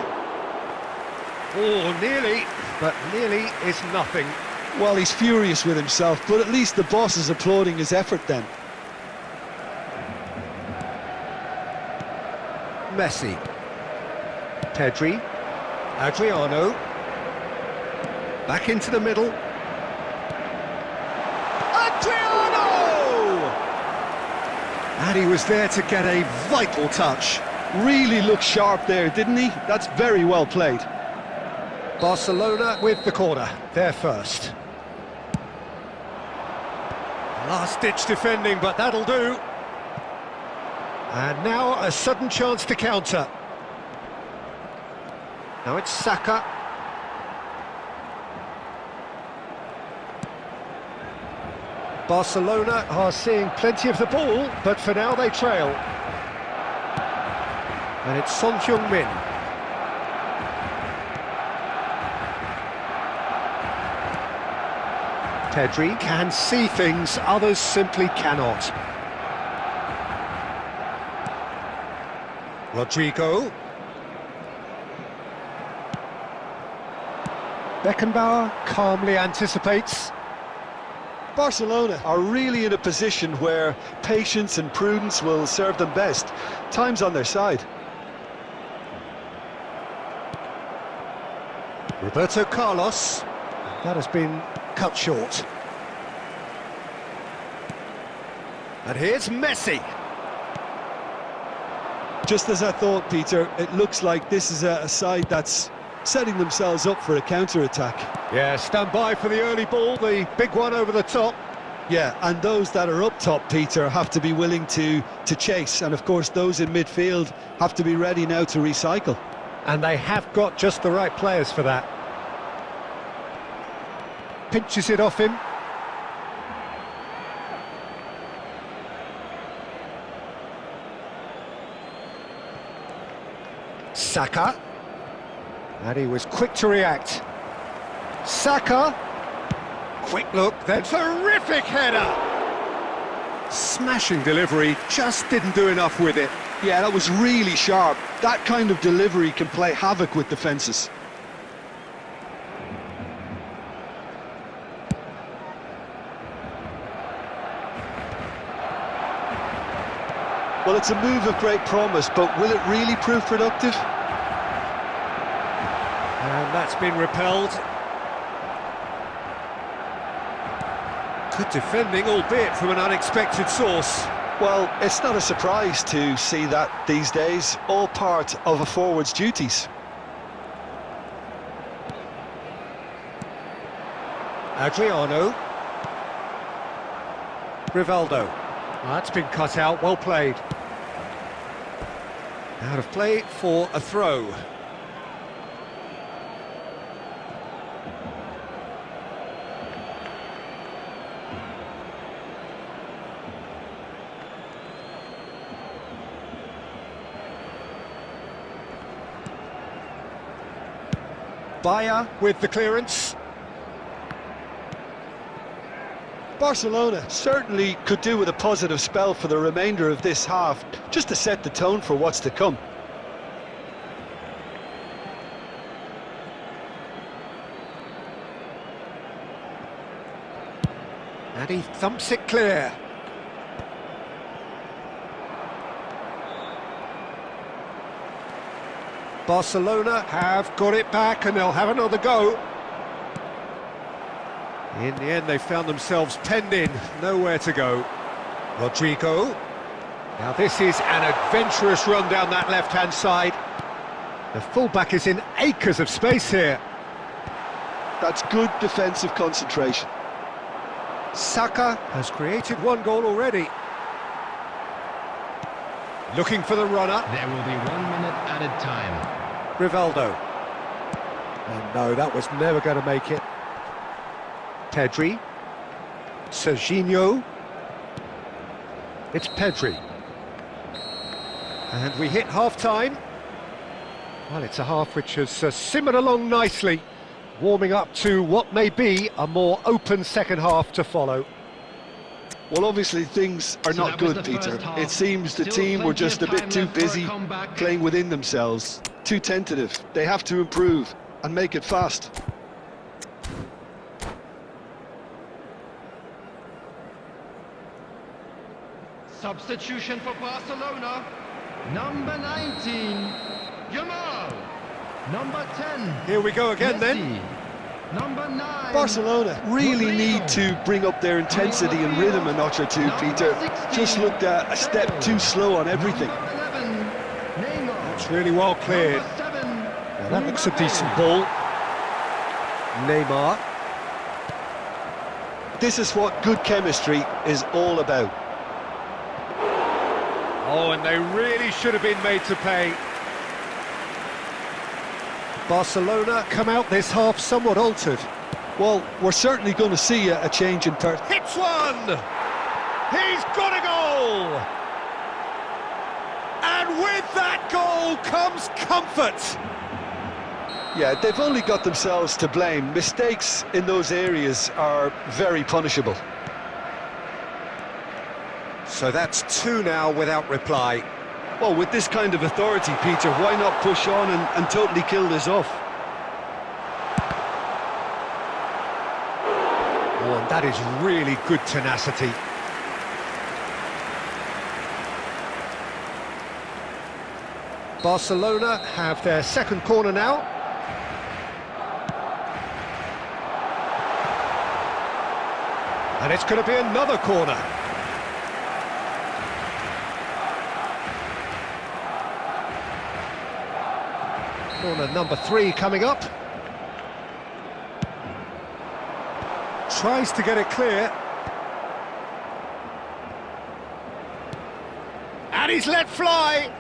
Oh, nearly, but nearly is nothing. Well, he's furious with himself, but at least the boss is applauding his effort then. Messi. Pedri. Adriano. Back into the middle. Adriano! And he was there to get a vital touch. Really looked sharp there, didn't he? That's very well played. Barcelona with the corner, they're first. Last-ditch defending, but that'll do. And now a sudden chance to counter. Now it's Saka. Barcelona are seeing plenty of the ball, but for now they trail. And it's Son Heung-min. Pedri can see things others simply cannot. Rodrigo. Beckenbauer calmly anticipates. Barcelona are really in a position where patience and prudence will serve them best. Time's on their side. Roberto Carlos. That has been cut short. And here's Messi. Just as I thought, Peter, it looks like this is a side that's setting themselves up for a counter-attack. Yeah, stand by for the early ball, the big one over the top. Yeah, and those that are up top, Peter, have to be willing to chase. And of course, those in midfield have to be ready now to recycle. And they have got just the right players for that. Pinches it off him. Saka. And he was quick to react. Saka. Quick look, then terrific header. Smashing delivery, just didn't do enough with it. Yeah, that was really sharp. That kind of delivery can play havoc with defences. Well, it's a move of great promise, but will it really prove productive? And that's been repelled. Good defending, albeit from an unexpected source. Well, it's not a surprise to see that these days, all part of a forward's duties. Adriano. Rivaldo. That's been cut out, well played. Out of play for a throw. Bayer with the clearance. Barcelona certainly could do with a positive spell for the remainder of this half, just to set the tone for what's to come. And he thumps it clear. Barcelona have got it back and they'll have another go. In the end, they found themselves penned in, nowhere to go. Rodrigo. Now this is an adventurous run down that left-hand side. The fullback is in acres of space here. That's good defensive concentration. Saka has created one goal already. Looking for the runner. There will be 1 minute added time. Rivaldo. And no, that was never going to make it. Pedri. Serginho. It's Pedri. And we hit half-time. Well, it's a half which has simmered along nicely, warming up to what may be a more open second half to follow. Well, obviously things are not good, Peter. It seems the team were just a bit too busy playing within themselves, too tentative. They have to improve and make it fast. Substitution for Barcelona. Number 19, Yamal. Number 10. Here we go again Messi. then. Number 9. Barcelona really need to bring up their intensity and rhythm a notch or two, Peter. Just looked a step too slow on everything. Number 11, Neymar. It's really well cleared. Number 7, Now that looks a decent ball. Neymar. This is what good chemistry is all about. Oh, and they really should have been made to pay. Barcelona come out this half somewhat altered. Well, we're certainly going to see a change in part. Hits one! He's got a goal! And with that goal comes comfort! Yeah, they've only got themselves to blame. Mistakes in those areas are very punishable. So that's two now without reply. Well, with this kind of authority, Peter, why not push on and totally kill this off? Oh, and that is really good tenacity. Barcelona have their second corner now. And it's going to be another corner. Corner number 3 coming up. Tries to get it clear. And he's let fly.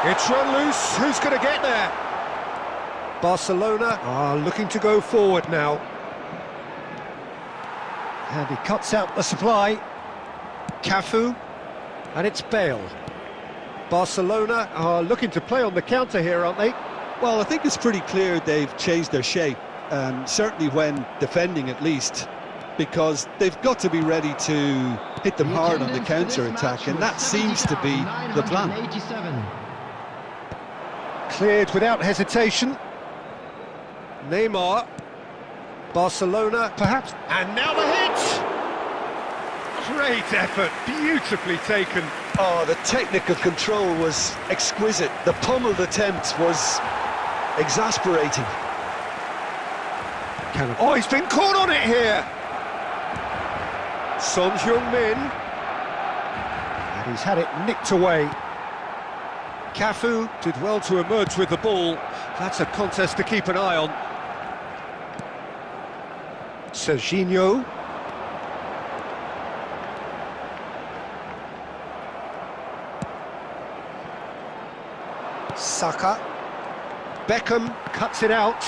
It's run loose. Who's going to get there? Barcelona are looking to go forward now. And he cuts out the supply. Cafu. And it's Bale. Barcelona are looking to play on the counter here, aren't they? Well, I think it's pretty clear they've changed their shape, certainly when defending at least, because they've got to be ready to hit them hard on the counter-attack, and that seems to be the plan. Cleared without hesitation. Neymar. Barcelona, perhaps. And now the hit! Great effort, beautifully taken. Oh, the technical control was exquisite. The pummeled attempt was exasperating. Oh, he's been caught on it here! Son Heung-min. And he's had it nicked away. Cafu did well to emerge with the ball. That's a contest to keep an eye on. Serginho. Saka. Beckham cuts it out.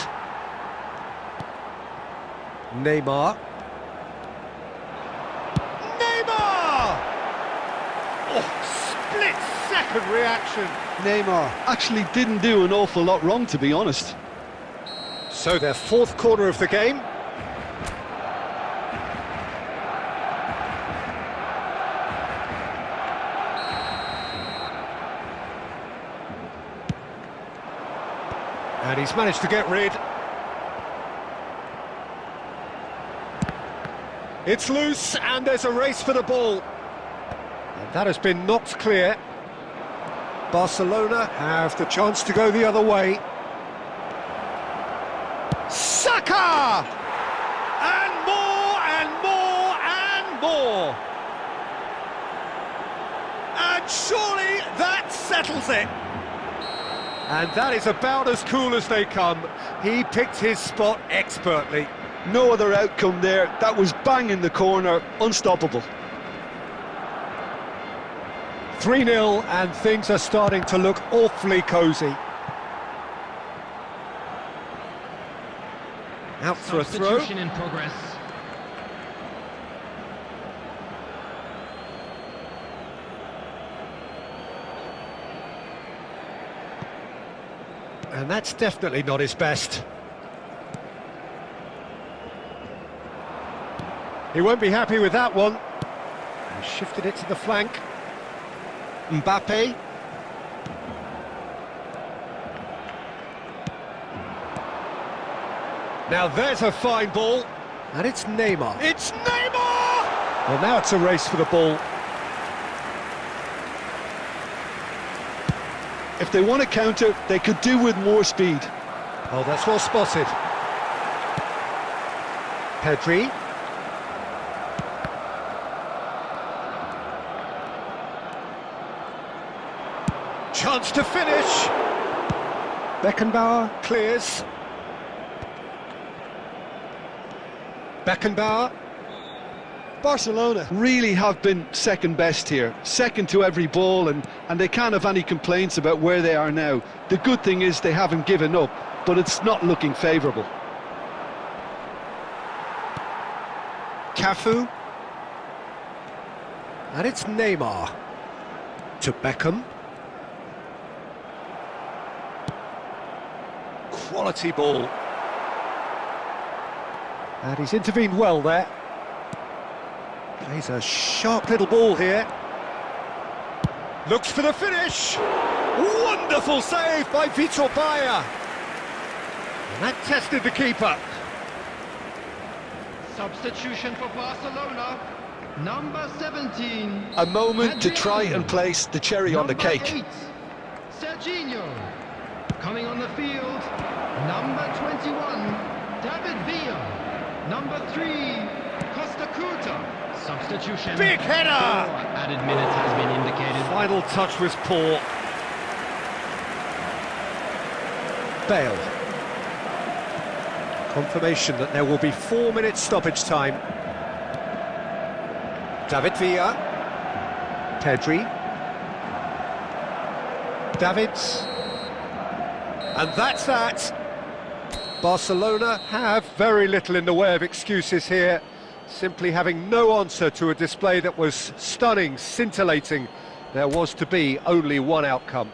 Neymar. Neymar! Oh, split-second reaction. Neymar actually didn't do an awful lot wrong, to be honest. So their fourth corner of the game. And he's managed to get rid. It's loose, and there's a race for the ball. And that has been knocked clear. Barcelona have the chance to go the other way. Saka! And more, and more, and more! And surely that settles it! And that is about as cool as they come. He picked his spot expertly. No other outcome there. That was bang in the corner, unstoppable. 3-0, and things are starting to look awfully cosy. Out for a throw. Substitution in progress. And that's definitely not his best. He won't be happy with that one. He shifted it to the flank. Mbappe. Now there's a fine ball. And it's Neymar. It's Neymar! Well, now it's a race for the ball. If they want to counter, they could do with more speed. Oh, that's well spotted. Pedri. Chance to finish. Beckenbauer clears. Beckenbauer. Barcelona really have been second best here, second to every ball, and they can't have any complaints about where they are now. The good thing is they haven't given up, but it's not looking favourable. Cafu. And it's Neymar. To Beckham. Quality ball. And he's intervened well there. Plays a sharp little ball here. Looks for the finish. Wonderful save by Vitor Bayer. And that tested the keeper. Substitution for Barcelona. Number 17. A moment to try and place the cherry on the cake. 8, Serginho. Coming on the field. Number 21. David Villa. Number 3. Costa Curta. Substitution. Big header! 4 added minutes has been indicated. Final touch was poor. Bale. Confirmation that there will be 4 minutes stoppage time. David Villa. Pedri. Davids. And that's that. Barcelona have very little in the way of excuses here, simply having no answer to a display that was stunning, scintillating. There was to be only one outcome.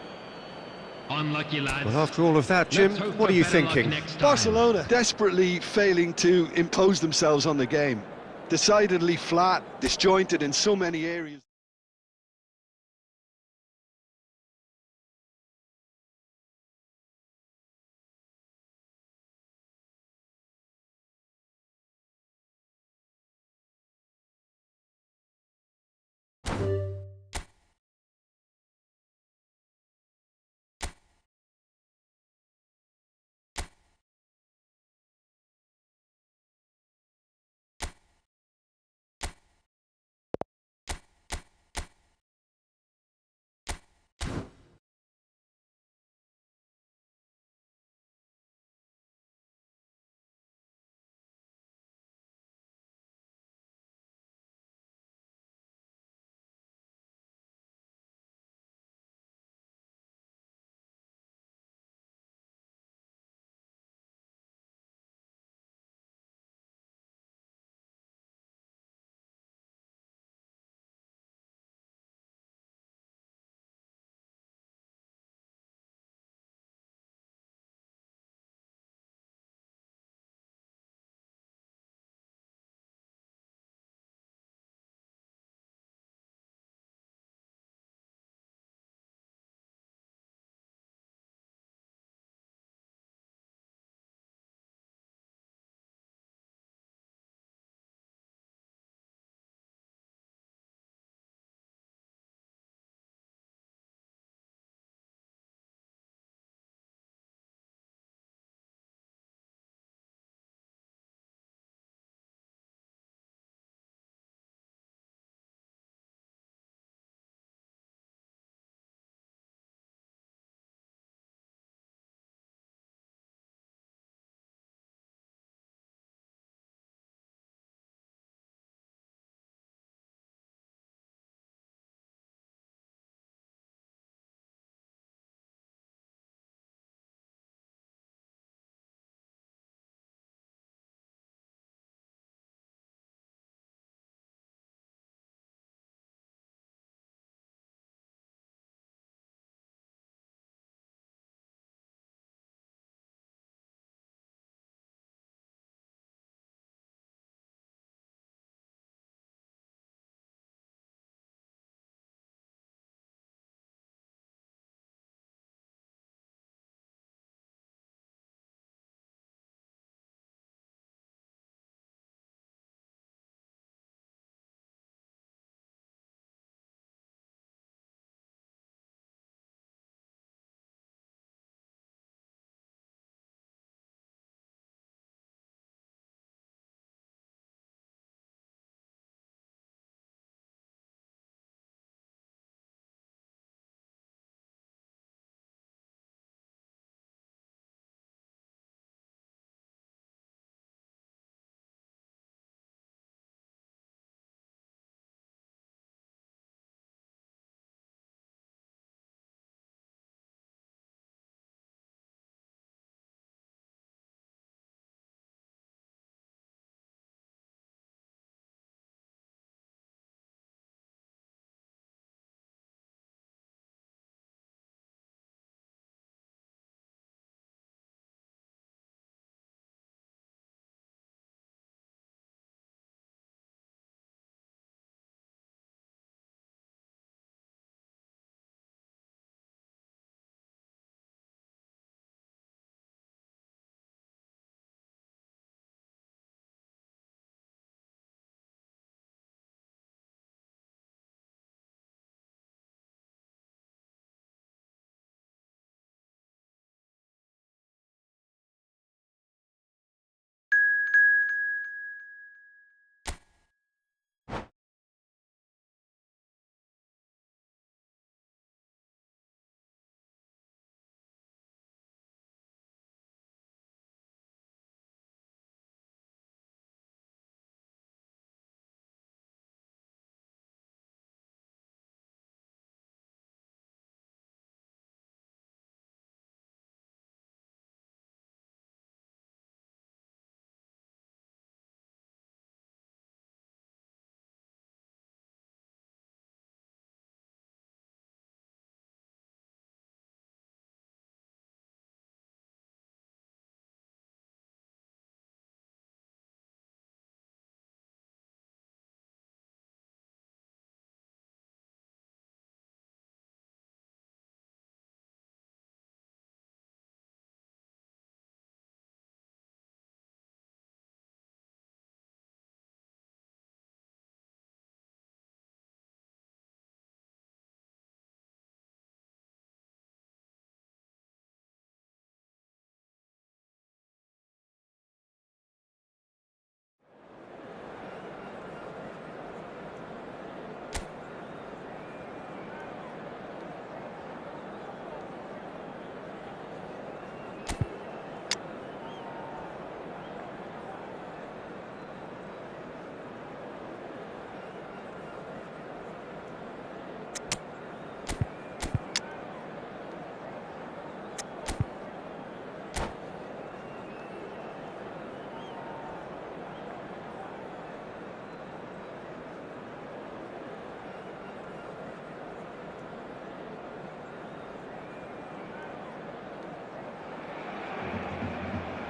Unlucky lads. Well, after all of that, Jim, what are you thinking? Barcelona desperately failing to impose themselves on the game. Decidedly flat, disjointed in so many areas.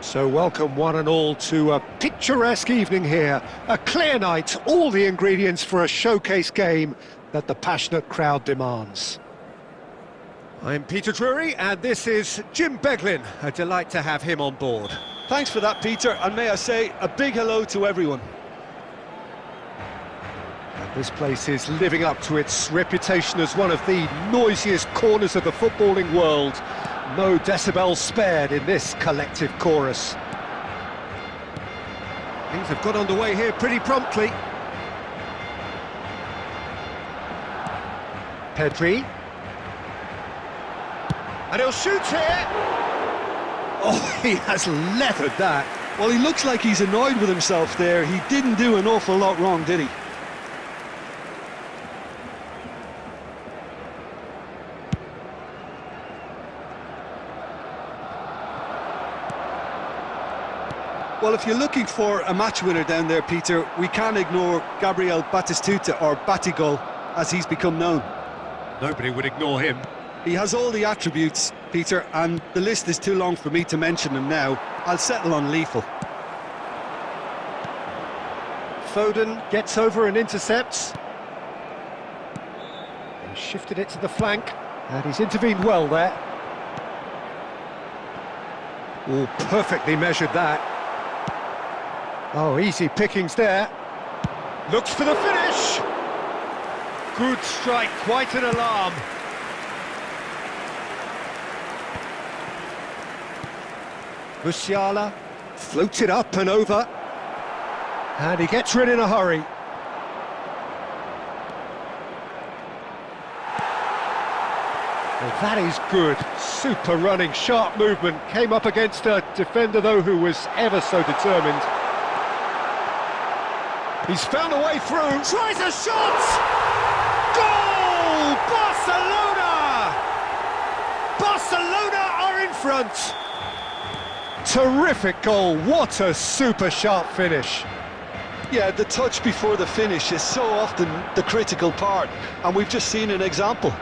So welcome one and all to a picturesque evening here. A clear night, all the ingredients for a showcase game that the passionate crowd demands. I'm Peter Drury and this is Jim Beglin. A delight to have him on board. Thanks for that, Peter, and may I say a big hello to everyone. And this place is living up to its reputation as one of the noisiest corners of the footballing world. No decibels spared in this collective chorus. Things have got underway here pretty promptly. Pedri. And he'll shoot here. Oh, he has leathered that. Well, he looks like he's annoyed with himself there. He didn't do an awful lot wrong, did he? Well, if you're looking for a match winner down there, Peter, we can't ignore Gabriel Batistuta, or Batigol, as he's become known. Nobody would ignore him. He has all the attributes, Peter, and the list is too long for me to mention them now. I'll settle on lethal. Foden gets over and intercepts. He shifted it to the flank, and he's intervened well there. Oh, perfectly measured that. Oh, easy pickings there. Looks for the finish. Good strike, quite an alarm. Musiala floats it up and over. And he gets rid in a hurry. Well, that is good. Super running, sharp movement. Came up against a defender, though, who was ever so determined. He's found a way through. Tries a shot! Goal! Barcelona! Barcelona are in front. Terrific goal. What a super sharp finish. Yeah, the touch before the finish is so often the critical part, and we've just seen an example.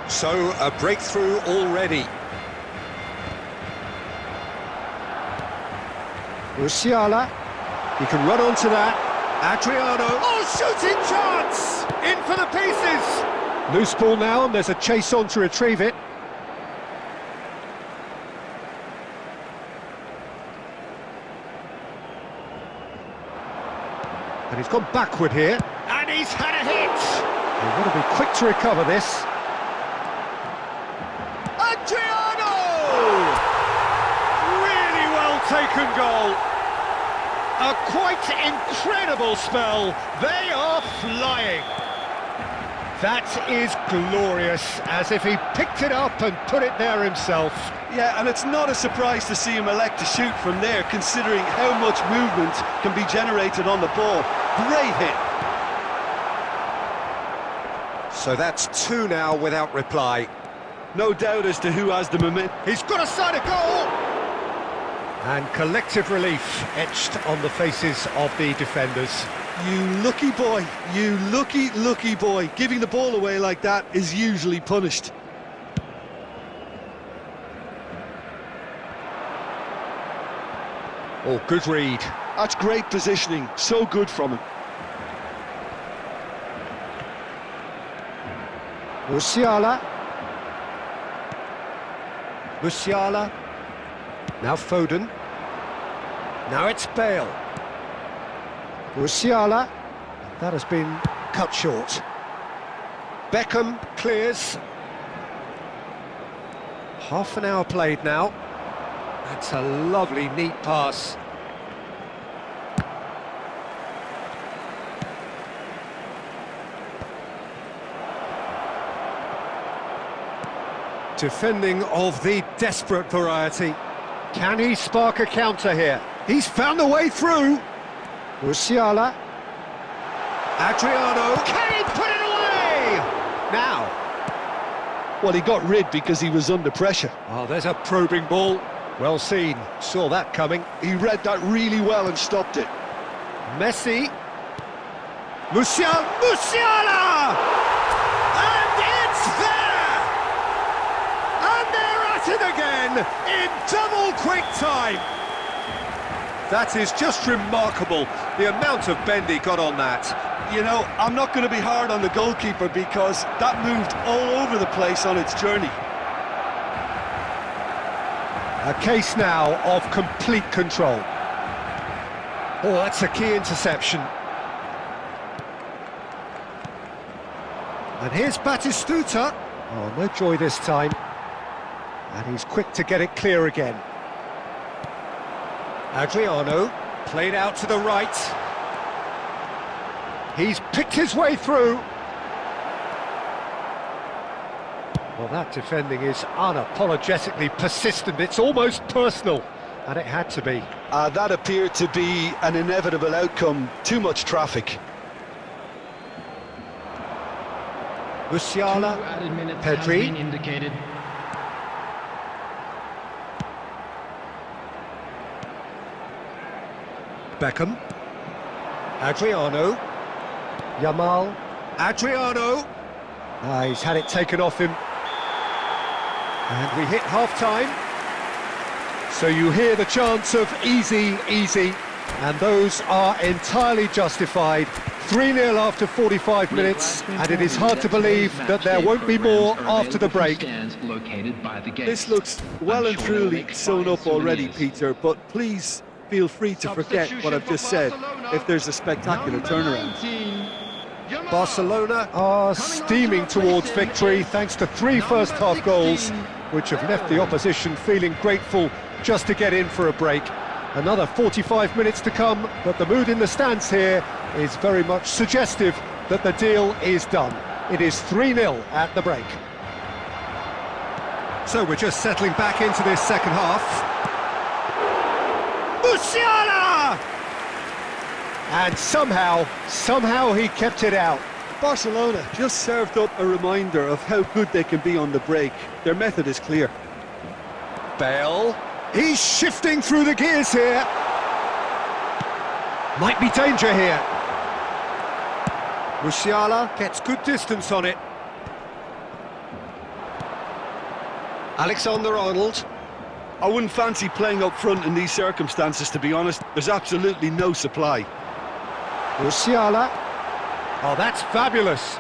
So, a breakthrough already. Musiala, he can run onto that. Adriano, oh, shooting chance! In for the pieces! Loose ball now, and there's a chase on to retrieve it. And he's gone backward here. And he's had a hit! He'll want to be quick to recover this. Adriano! Really well taken goal. A quite incredible spell. They are flying. That is glorious, as if he picked it up and put it there himself. Yeah, and it's not a surprise to see him elect to shoot from there, considering how much movement can be generated on the ball. Great hit. So that's two now without reply. No doubt as to who has the momentum. He's got a side of goal! And collective relief etched on the faces of the defenders. You lucky boy, you lucky boy. Giving the ball away like that is usually punished. Oh, good read. That's great positioning, so good from him. Musiala. Musiala. Now Foden. Now it's Bale. Musiala. That has been cut short. Beckham clears. Half an hour played now. That's a lovely, neat pass. Defending of the desperate variety. Can he spark a counter here? He's found a way through. Musiala. Adriano. Can he put it away? Now. Well, he got rid because he was under pressure. Oh, there's a probing ball. Well seen. Saw that coming. He read that really well and stopped it. Messi. Musiala! And it's there! And they're at At it again in double quick time. That is just remarkable, the amount of bend he got on that. You know, I'm not going to be hard on the goalkeeper because that moved all over the place on its journey. A case now of complete control. Oh, that's a key interception. And here's Batistuta. Oh, no joy this time. And he's quick to get it clear again. Adriano, played out to the right. He's picked his way through. Well, that defending is unapologetically persistent. It's almost personal, and it had to be. That appeared to be an inevitable outcome. Too much traffic. Musiala, Pedri. Pedri. Beckham. Adriano. Yamal. Adriano. He's had it taken off him. And we hit half-time. So you hear the chants of easy, easy, and those are entirely justified. 3-0 after 45 minutes, and it is hard to believe that there won't be more after the break. This looks well and truly sewn up already, Peter, but please feel free to forget what I've just said if there's a spectacular turnaround. Barcelona are steaming towards victory thanks to 3 first-half goals, which have left the opposition feeling grateful just to get in for a break. Another 45 minutes to come, but the mood in the stands here is very much suggestive that the deal is done. It is 3-0 at the break. So we're just settling back into this second half. Musiala! And somehow he kept it out. Barcelona just served up a reminder of how good they can be on the break. Their method is clear. Bale, he's shifting through the gears here. Might be danger here. Musiala gets good distance on it. Alexander-Arnold. I wouldn't fancy playing up front in these circumstances, to be honest. There's absolutely no supply. Musiala. Oh, that's fabulous.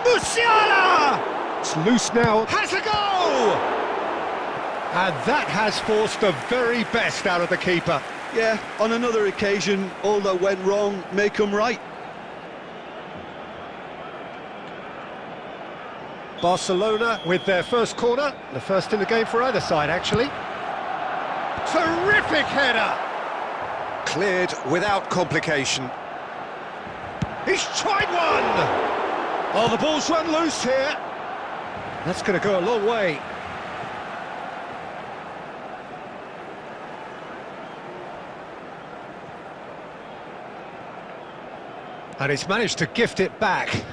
Musiala! It's loose now. Has a go! And that has forced the very best out of the keeper. Yeah, on another occasion, all that went wrong may come right. Barcelona with their first corner, the first in the game for either side, actually. Terrific header! Cleared without complication. He's tried one! Oh, the ball's run loose here. That's going to go a long way. And he's managed to gift it back.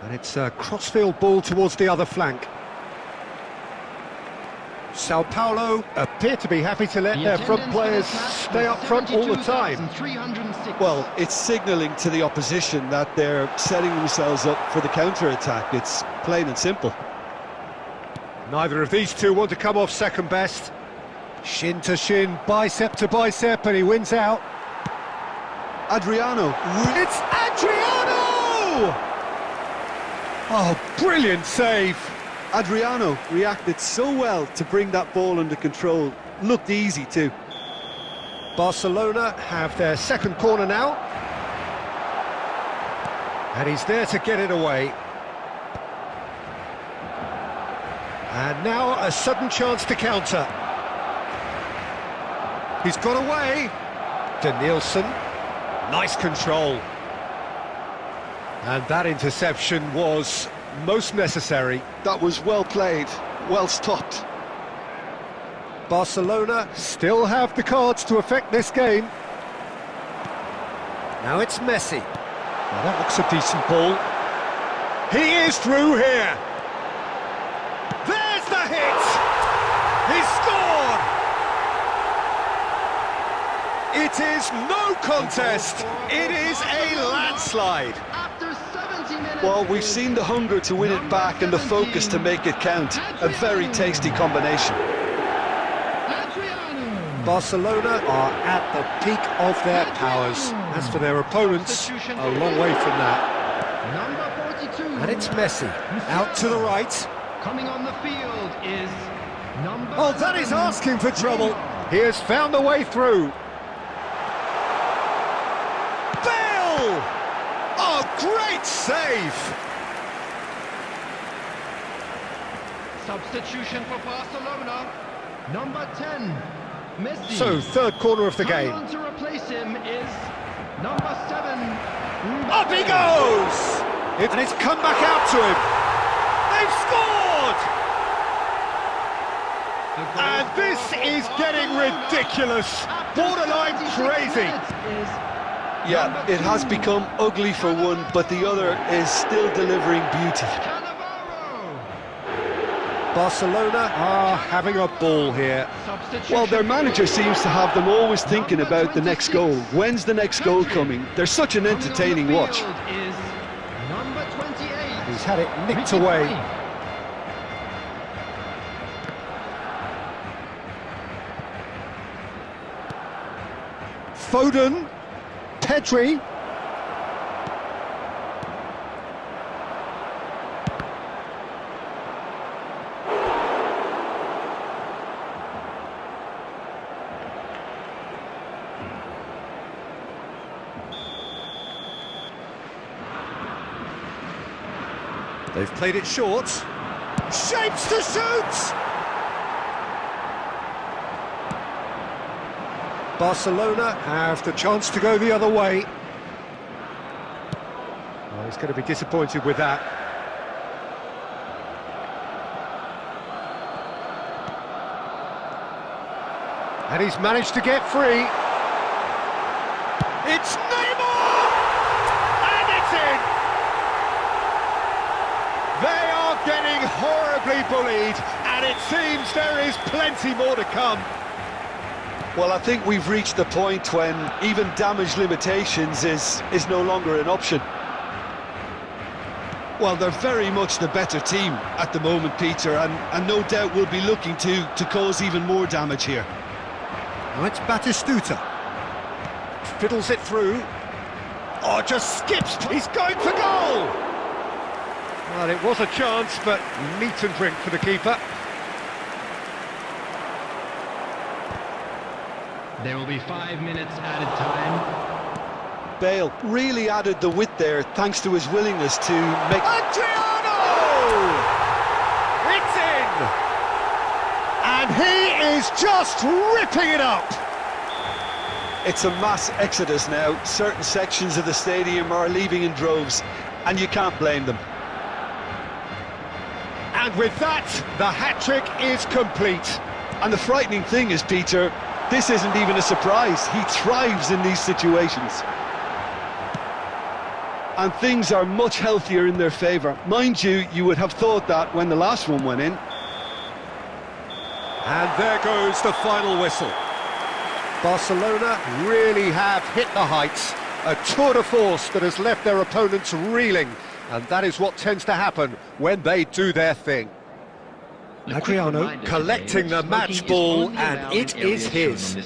And it's a crossfield ball towards the other flank. Sao Paulo appear to be happy to let their front players stay up front all the time. Well, it's signalling to the opposition that they're setting themselves up for the counter-attack. It's plain and simple. Neither of these two want to come off second best. Shin to shin, bicep to bicep, and he wins out. Adriano. It's Adriano! Oh, brilliant save. Adriano reacted so well to bring that ball under control. Looked easy too. Barcelona have their second corner now. And he's there to get it away. And now a sudden chance to counter. He's got away. Denilson. Nice control. And that interception was most necessary. That was well played, well stopped. Barcelona still have the cards to affect this game. Now it's Messi. Well, that looks a decent ball. He is through here. There's the hit! He scored! It is no contest. It is a landslide. After 70 minutes. Well, we've seen the hunger to win it back and the focus to make it count. A very tasty combination. Barcelona are at the peak of their powers. As for their opponents, a long way from that. Number 42. And it's Messi, out to the right. Coming on the field is number Oh, that is 11. asking for trouble. He has found a way through. Bale! Oh, great save! Substitution for Barcelona. Number 10, Messi. So, third corner of the Coming game. on to replace him is number 7. Up he goes! And it's come back out to him. They've scored! And this is getting ridiculous. Borderline crazy. Yeah, it has become ugly for one, but the other is still delivering beauty. Barcelona are having a ball here. Well, their manager seems to have them always thinking about the next goal. When's the next goal coming? They're such an entertaining watch. Is number 28. He's had it nicked away. Foden, Pedri. They've played it short. Shapes to shoot! Barcelona have the chance to go the other way. Oh, he's going to be disappointed with that. And he's managed to get free. It's Neymar! And it's in! They are getting horribly bullied, and it seems there is plenty more to come. Well, I think we've reached the point when even damage limitations is no longer an option. Well, they're very much the better team at the moment, Peter, and no doubt will be looking to cause even more damage here. Now it's Batistuta. Fiddles it through. Oh, just skips. He's going for goal! Well, it was a chance, but meat and drink for the keeper. There will be 5 minutes added time. Bale really added the width there thanks to his willingness to make... Adriano! It's in! And he is just ripping it up! It's a mass exodus now. Certain sections of the stadium are leaving in droves, and you can't blame them. And with that, the hat-trick is complete. And the frightening thing is, Peter, this isn't even a surprise. He thrives in these situations. And things are much healthier in their favour. Mind you, you would have thought that when the last one went in. And there goes the final whistle. Barcelona really have hit the heights. A tour de force that has left their opponents reeling. And that is what tends to happen when they do their thing. Adriano collecting the match ball, and it is his.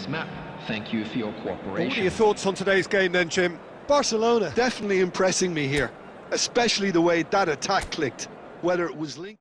Thank you for your cooperation. What are your thoughts on today's game then, Jim? Barcelona definitely impressing me here, especially the way that attack clicked, whether it was linked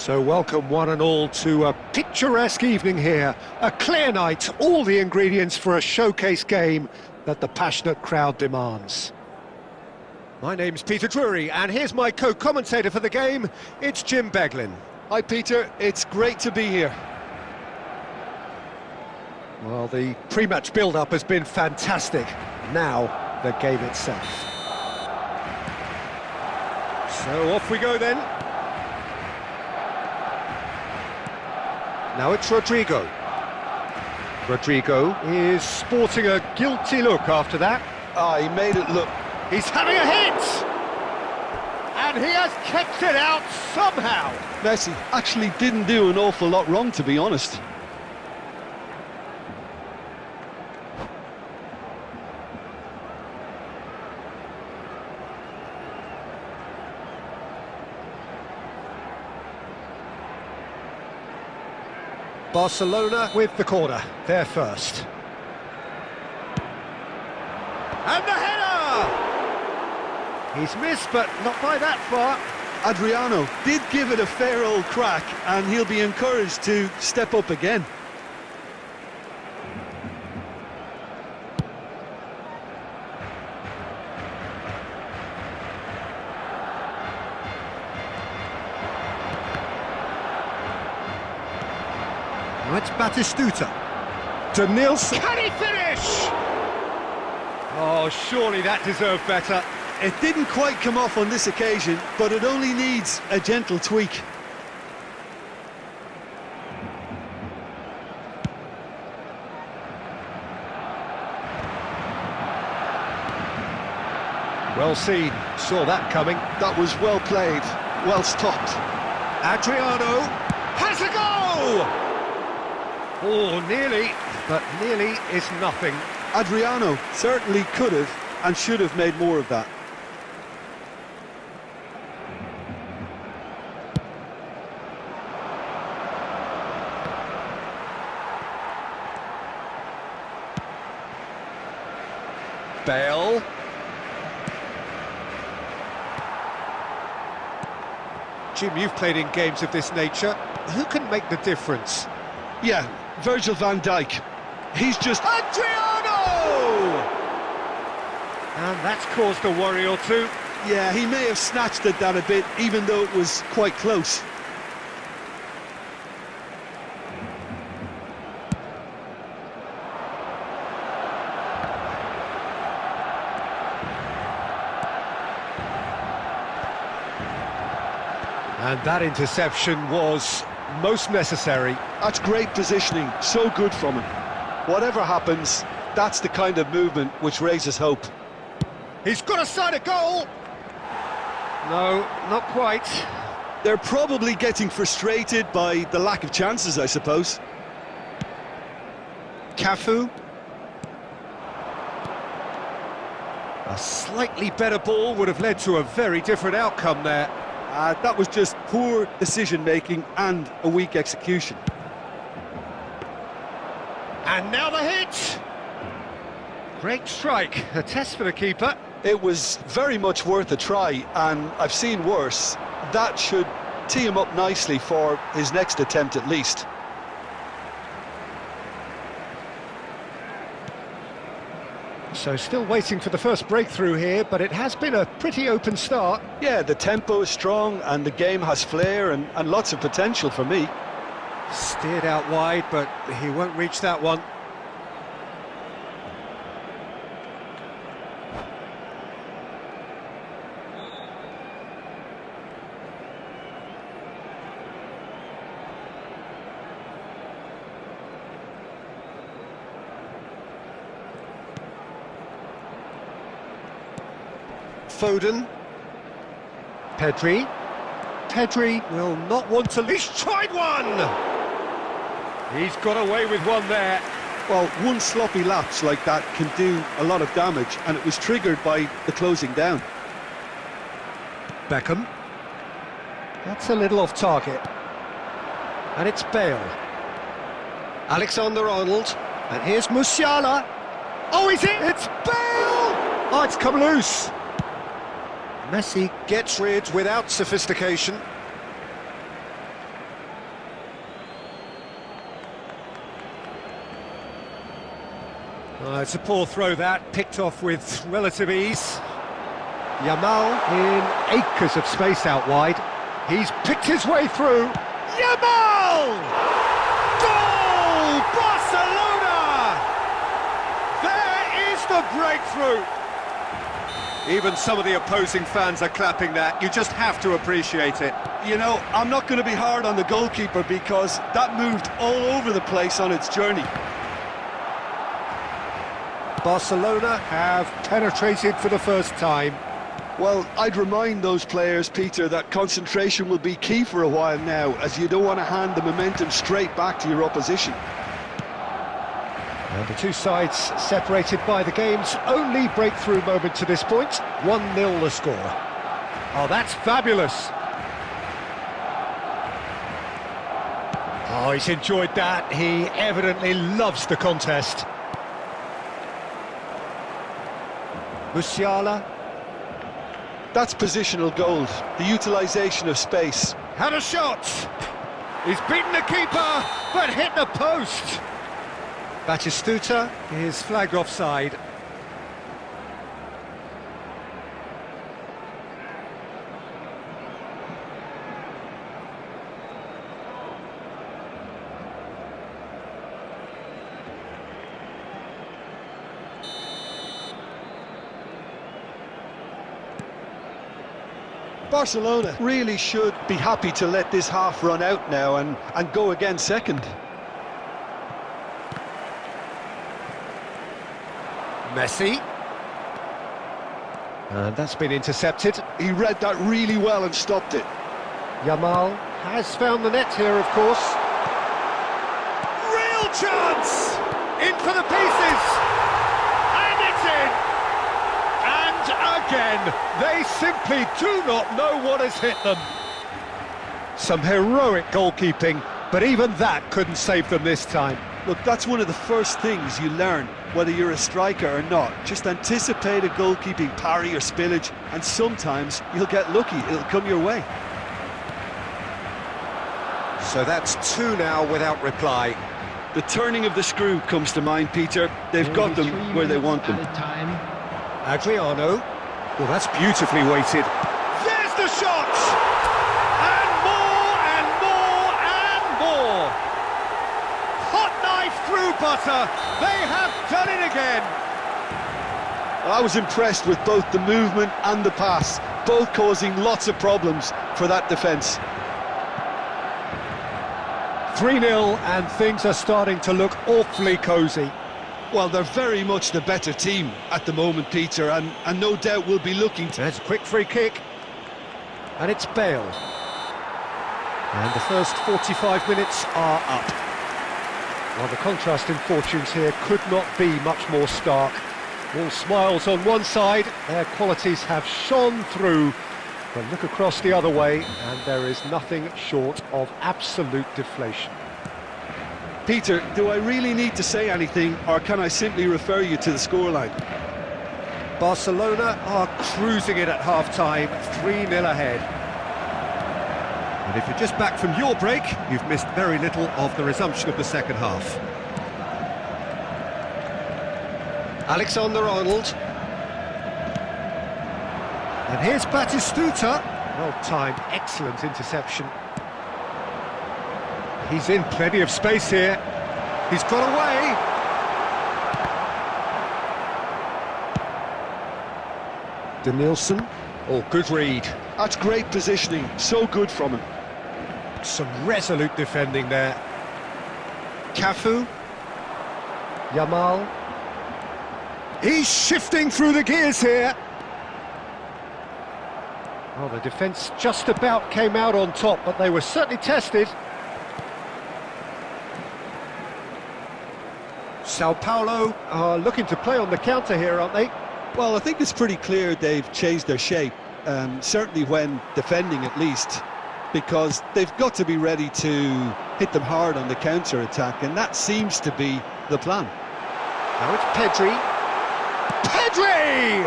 So welcome one and all to a picturesque evening here. A clear night, all the ingredients for a showcase game that the passionate crowd demands. My name's Peter Drury, and here's my co-commentator for the game, it's Jim Beglin. Hi Peter, it's great to be here. Well, the pre-match build-up has been fantastic. Now, the game itself. So off we go then. Now it's Rodrigo. Rodrigo is sporting a guilty look after that. He made it look... He's having a hit! And he has kept it out somehow. Messi actually didn't do an awful lot wrong, to be honest. Barcelona with the corner, they're first. And the header! He's missed, but not by that far. Adriano did give it a fair old crack, and he'll be encouraged to step up again. Now it's Batistuta. To Nielsen. Can he finish? Oh, surely that deserved better. It didn't quite come off on this occasion, but it only needs a gentle tweak. Well seen, saw that coming. That was well played, well stopped. Adriano has a goal! Oh, nearly, but nearly is nothing. Adriano certainly could have and should have made more of that. Bale. Jim, you've played in games of this nature. Who can make the difference? Yeah, Virgil van Dijk. He's just... Adriano! And that's caused a worry or two. Yeah, he may have snatched at that a bit, even though it was quite close. And that interception was most necessary. That's great positioning, so good from him. Whatever happens, that's the kind of movement which raises hope. He's got a side of goal! No, not quite. They're probably getting frustrated by the lack of chances, I suppose. Cafu. A slightly better ball would have led to a very different outcome there. That was just poor decision-making and a weak execution. And now the hit! Great strike, a test for the keeper. It was very much worth a try, and I've seen worse. That should tee him up nicely for his next attempt at least. So still waiting for the first breakthrough here, but it has been a pretty open start. Yeah, the tempo is strong and the game has flair and lots of potential for me. Steered out wide, but he won't reach that one. Foden. Pedri. Pedri will not want to... He's tried one! He's got away with one there. Well, one sloppy lapse like that can do a lot of damage, and it was triggered by the closing down. Beckham. That's a little off target. And it's Bale. Alexander-Arnold. And here's Musiala. Oh, he's in! It's Bale! Oh, it's come loose. Messi gets rid without sophistication. It's a poor throw that, picked off with relative ease. Yamal in acres of space out wide. He's picked his way through. Yamal! Goal! Barcelona! There is the breakthrough! Even some of the opposing fans are clapping that. You just have to appreciate it. You know, I'm not going to be hard on the goalkeeper because that moved all over the place on its journey. Barcelona have penetrated for the first time. Well, I'd remind those players, Peter, that concentration will be key for a while now, as you don't want to hand the momentum straight back to your opposition. And the two sides separated by the game's only breakthrough moment to this point. 1-0 the score. Oh, that's fabulous. Oh, he's enjoyed that. He evidently loves the contest. Musiala. That's positional gold, the utilisation of space. Had a shot. He's beaten the keeper, but hit the post. Batistuta is flagged offside. Barcelona really should be happy to let this half run out now and go again second. Messi. And that's been intercepted. He read that really well and stopped it. Yamal has found the net here, of course. Real chance! In for the pieces! And it's in! And again, they simply do not know what has hit them. Some heroic goalkeeping, but even that couldn't save them this time. Look, that's one of the first things you learn, whether you're a striker or not. Just anticipate a goalkeeping parry or spillage, and sometimes you'll get lucky, it'll come your way. So that's two now without reply. The turning of the screw comes to mind, Peter. They've got them where they want them. Adriano. Well, that's beautifully weighted. There's the shot! And more and more and more! Hot knife through butter. They have done it again. I was impressed with both the movement and the pass, both causing lots of problems for that defence. 3-0 and things are starting to look awfully cosy. Well, they're very much the better team at the moment, Peter, and no doubt will be looking to... There's a quick free kick. And it's Bale. And the first 45 minutes are up. Well, the contrast in fortunes here could not be much more stark. All smiles on one side, their qualities have shone through. But look across the other way, and there is nothing short of absolute deflation. Peter, do I really need to say anything, or can I simply refer you to the scoreline? Barcelona are cruising it at half-time, 3-0 ahead. And if you're just back from your break, you've missed very little of the resumption of the second half. Alexander-Arnold. And here's Batistuta. Well-timed, excellent interception. He's in plenty of space here. He's got away. Denilson. Oh, good read. That's great positioning, so good from him. Some resolute defending there. Cafu. Yamal. He's shifting through the gears here. Well, the defence just about came out on top, but they were certainly tested. Sao Paulo are looking to play on the counter here, aren't they? Well, I think it's pretty clear they've changed their shape, certainly when defending at least, because they've got to be ready to hit them hard on the counter-attack, and that seems to be the plan. Now it's Pedri. Pedri!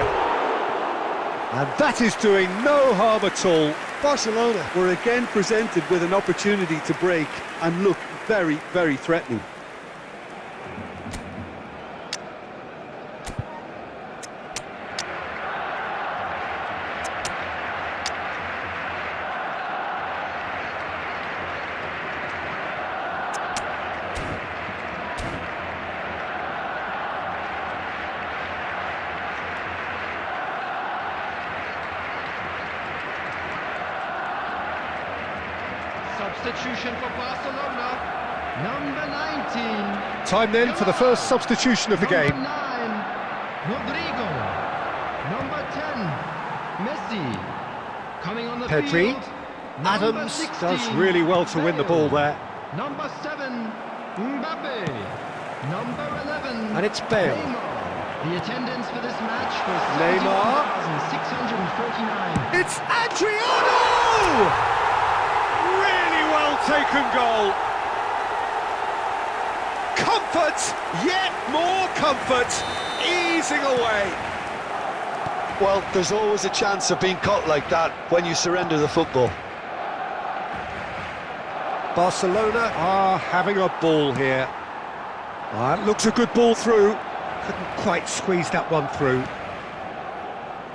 And that is doing no harm at all. Barcelona were again presented with an opportunity to break and look very, very threatening. substitution for Barcelona. Number 19. Time then for the first substitution of the Number game. 9, Rodrigo. Number 10, Messi. Coming on the Pedri. field. Number Adams 16, does really well to win the ball there. Number 7, Mbappe. Number 11, And it's Bale. Neymar. The attendance for this match was Neymar. 72,649. It's Adriano! Really well taken goal. Comfort, yet more comfort, easing away. Well, there's always a chance of being caught like that when you surrender the football. Barcelona are having a ball here. That looks a good ball through. Couldn't quite squeeze that one through.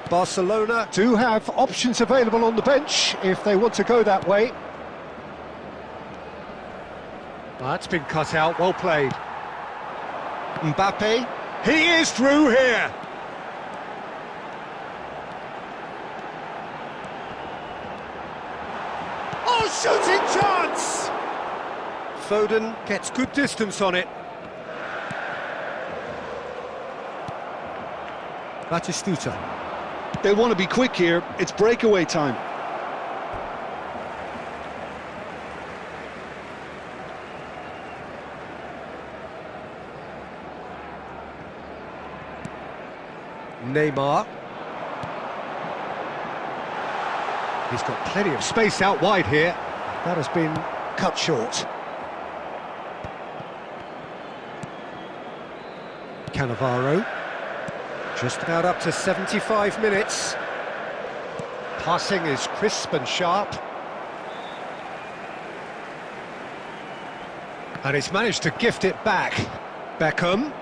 Barcelona do have options available on the bench if they want to go that way. That's been cut out, well played. Mbappe, he is through here. Oh, shooting chance! Foden gets good distance on it. Batistuta. They want to be quick here. It's breakaway time. Neymar. He's got plenty of space out wide here. That has been cut short. Cannavaro. Just about up to 75 minutes. Passing is crisp and sharp. And he's managed to gift it back. Beckham.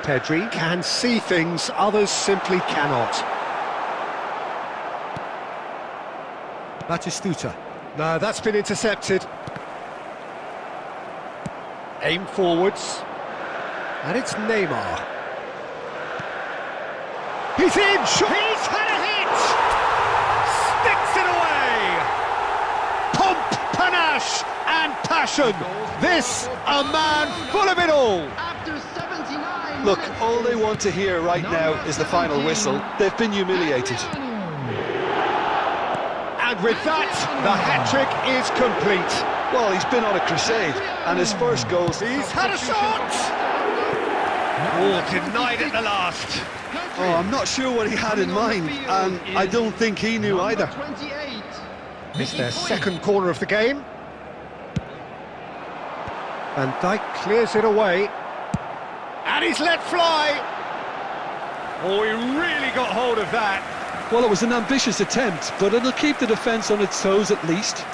Pedri can see things others simply cannot. Batistuta. No, that's been intercepted. Aim forwards. And it's Neymar. He's in! He's had a hit! Sticks it away! Pomp, panache and passion. This, a man full of it all. After 79 Look, minutes all they is want to hear right now is the final 17. whistle. They've been humiliated. And with that, the hat-trick is complete. Well, he's been on a crusade, and his first goals... He's had a shot! Oh, denied at the last. Oh, I'm not sure what he had in mind, and I don't think he knew either. 28. It's their second corner of the game. Van Dijk clears it away. And he's let fly. Oh, he really got hold of that. Well, it was an ambitious attempt, but it'll keep the defence on its toes at least.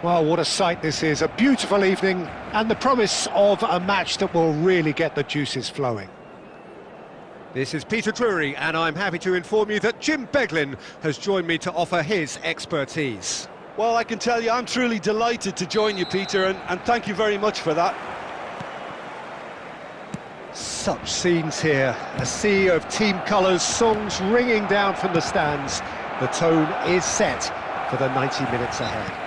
Well, what a sight this is, a beautiful evening and the promise of a match that will really get the juices flowing. This is Peter Drury and I'm happy to inform you that Jim Beglin has joined me to offer his expertise. Well, I can tell you I'm truly delighted to join you, Peter, and thank you very much for that. Such scenes here, a sea of team colours, songs ringing down from the stands. The tone is set for the 90 minutes ahead.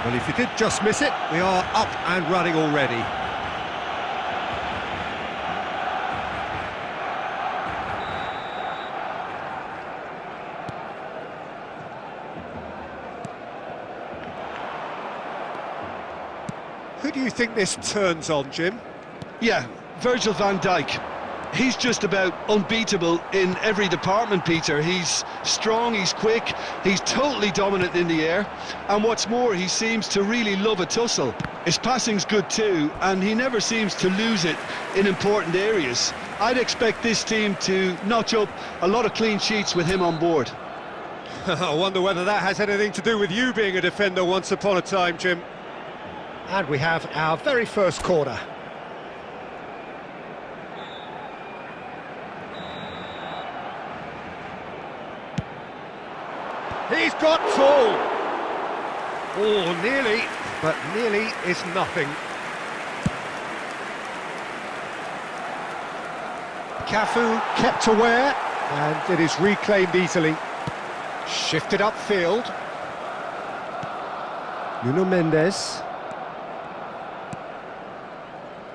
Well, if you did just miss it, we are up and running already. Who do you think this turns on, Jim? Yeah, Virgil van Dijk. He's just about unbeatable in every department, Peter. He's strong, he's quick, he's totally dominant in the air, and what's more, he seems to really love a tussle. His passing's good too, and he never seems to lose it in important areas. I'd expect this team to notch up a lot of clean sheets with him on board. I wonder whether that has anything to do with you being a defender once upon a time, Jim. And we have our very first corner. He's got full. Oh, nearly, but nearly is nothing. Cafu kept aware, and it is reclaimed easily. Shifted upfield. Nuno Mendes.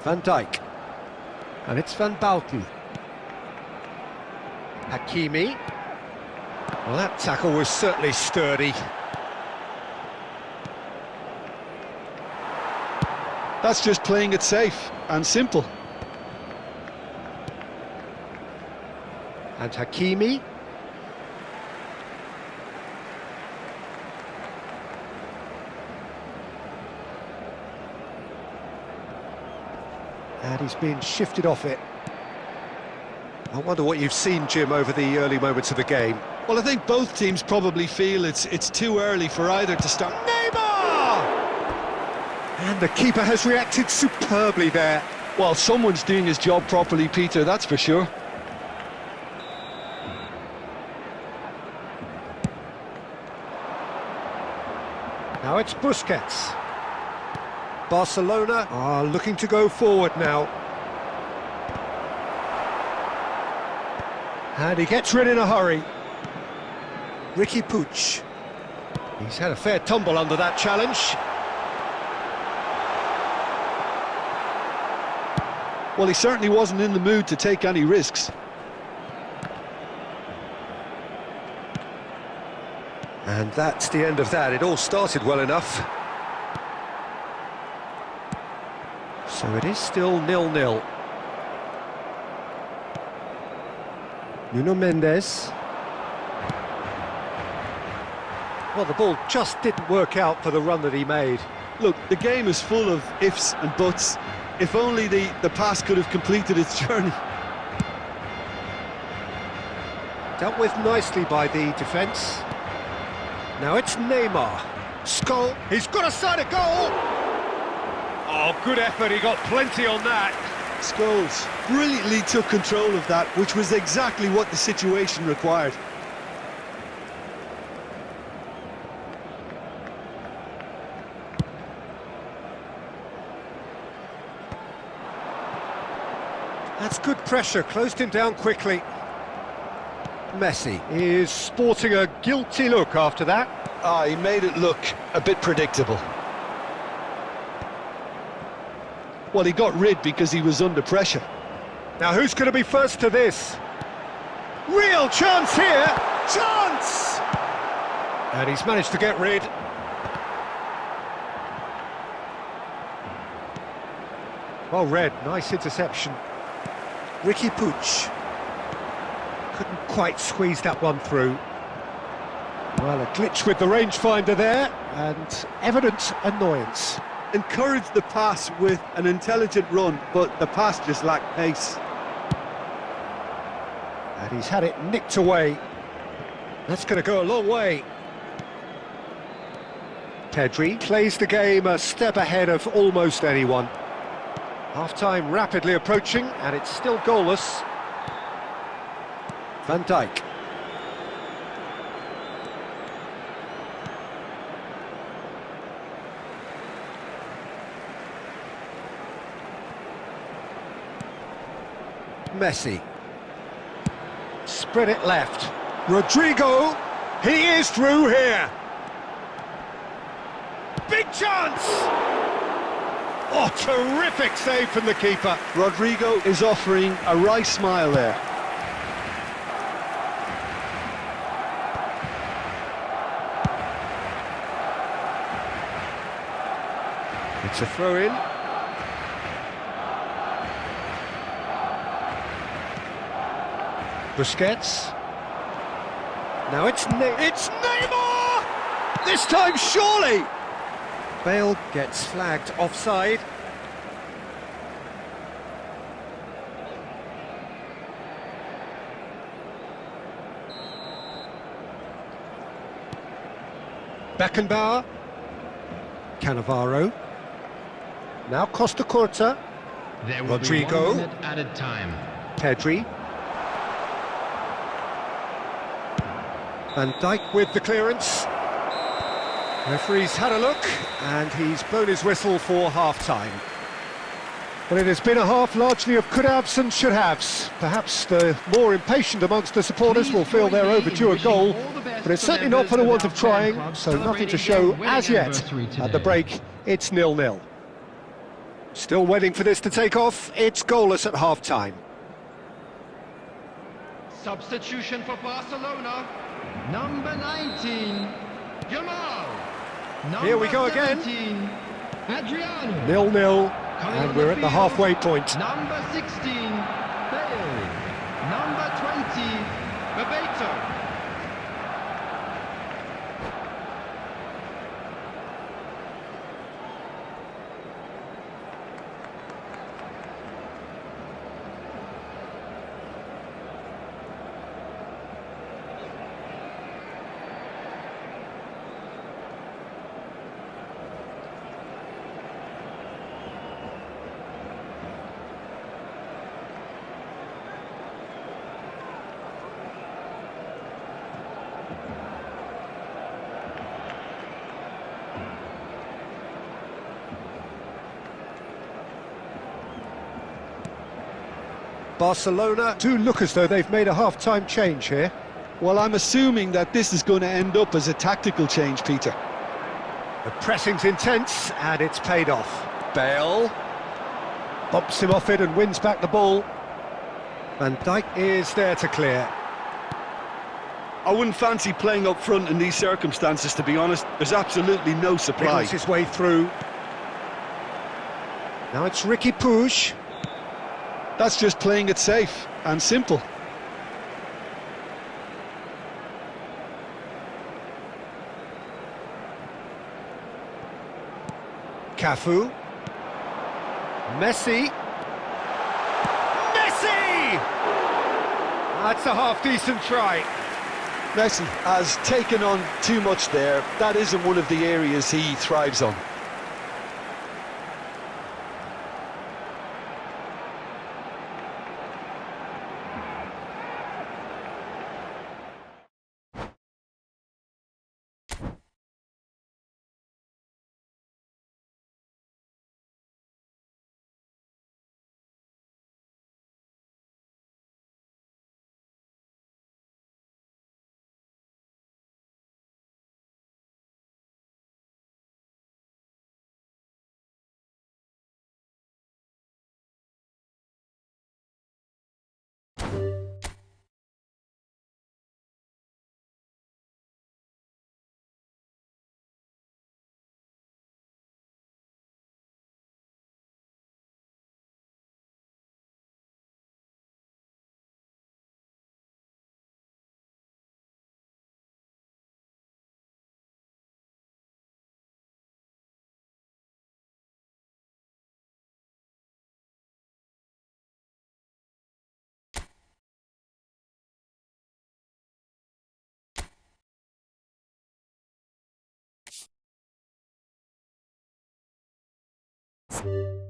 Van Dijk. And it's Van Bouten. Hakimi. Well, that tackle was certainly sturdy. That's just playing it safe and simple. And Hakimi. And he's been shifted off it. I wonder what you've seen, Jim, over the early moments of the game. Well, I think both teams probably feel it's too early for either to start. Neymar! And the keeper has reacted superbly there. Well, someone's doing his job properly, Peter, that's for sure. Now it's Busquets. Barcelona are looking to go forward now. And he gets rid in a hurry. Ricky Puig. He's had a fair tumble under that challenge. Well, he certainly wasn't in the mood to take any risks. And that's the end of that. It all started well enough. So it is still 0-0. Nuno Mendes. Well, the ball just didn't work out for the run that he made. Look, the game is full of ifs and buts. If only the pass could have completed its journey. Dealt with nicely by the defence. Now it's Neymar. Skull. He's got a side of goal. Oh, good effort. He got plenty on that. Scholes brilliantly took control of that, which was exactly what the situation required. That's good pressure, closed him down quickly. Messi is sporting a guilty look after that. He made it look a bit predictable. Well, he got rid because he was under pressure. Now who's going to be first to this? Real chance here! Chance! And he's managed to get rid. Well read, nice interception. Ricky Puig. Couldn't quite squeeze that one through. Well, a glitch with the rangefinder there, and evident annoyance. Encouraged the pass with an intelligent run, but the pass just lacked pace. And he's had it nicked away. That's going to go a long way. Pedri plays the game a step ahead of almost anyone. Half-time rapidly approaching, and it's still goalless. Van Dijk. Messi. Spread it left. Rodrigo. He is through here. Big chance! Oh, terrific save from the keeper. Rodrigo is offering a wry smile there. It's a throw-in. Busquets. Now it's Neymar! This time, surely! Bale gets flagged offside. Beckenbauer. Cannavaro. Now Costa Curta. There will Rodrigo. be 1 minute added time. Pedri. Van Dijk with the clearance. Referee's had a look, and he's blown his whistle for half-time. Well, it has been a half largely of could-haves and should-haves. Perhaps the more impatient amongst the supporters will feel they're overdue a goal, but it's certainly not for the want of trying, so nothing to show as yet. At the break, it's 0-0. Still waiting for this to take off, it's goalless at half-time. Substitution for Barcelona. Number 19, Jamal. Here we go again. 17, Adriano. 0-0, and we're at the halfway point. Number 16, Bale. Number 20, Bebeto. Barcelona do look as though they've made a half-time change here. Well, I'm assuming that this is going to end up as a tactical change, Peter. The pressing's intense, and it's paid off. Bale bumps him off it and wins back the ball. Van Dijk is there to clear. I wouldn't fancy playing up front in these circumstances, to be honest. There's absolutely no supply. Wriggles his way through. Now it's Ricky Puig. That's just playing it safe and simple. Cafu. Messi. Messi! That's a half-decent try. Messi has taken on too much there. That isn't one of the areas he thrives on. Mbappe.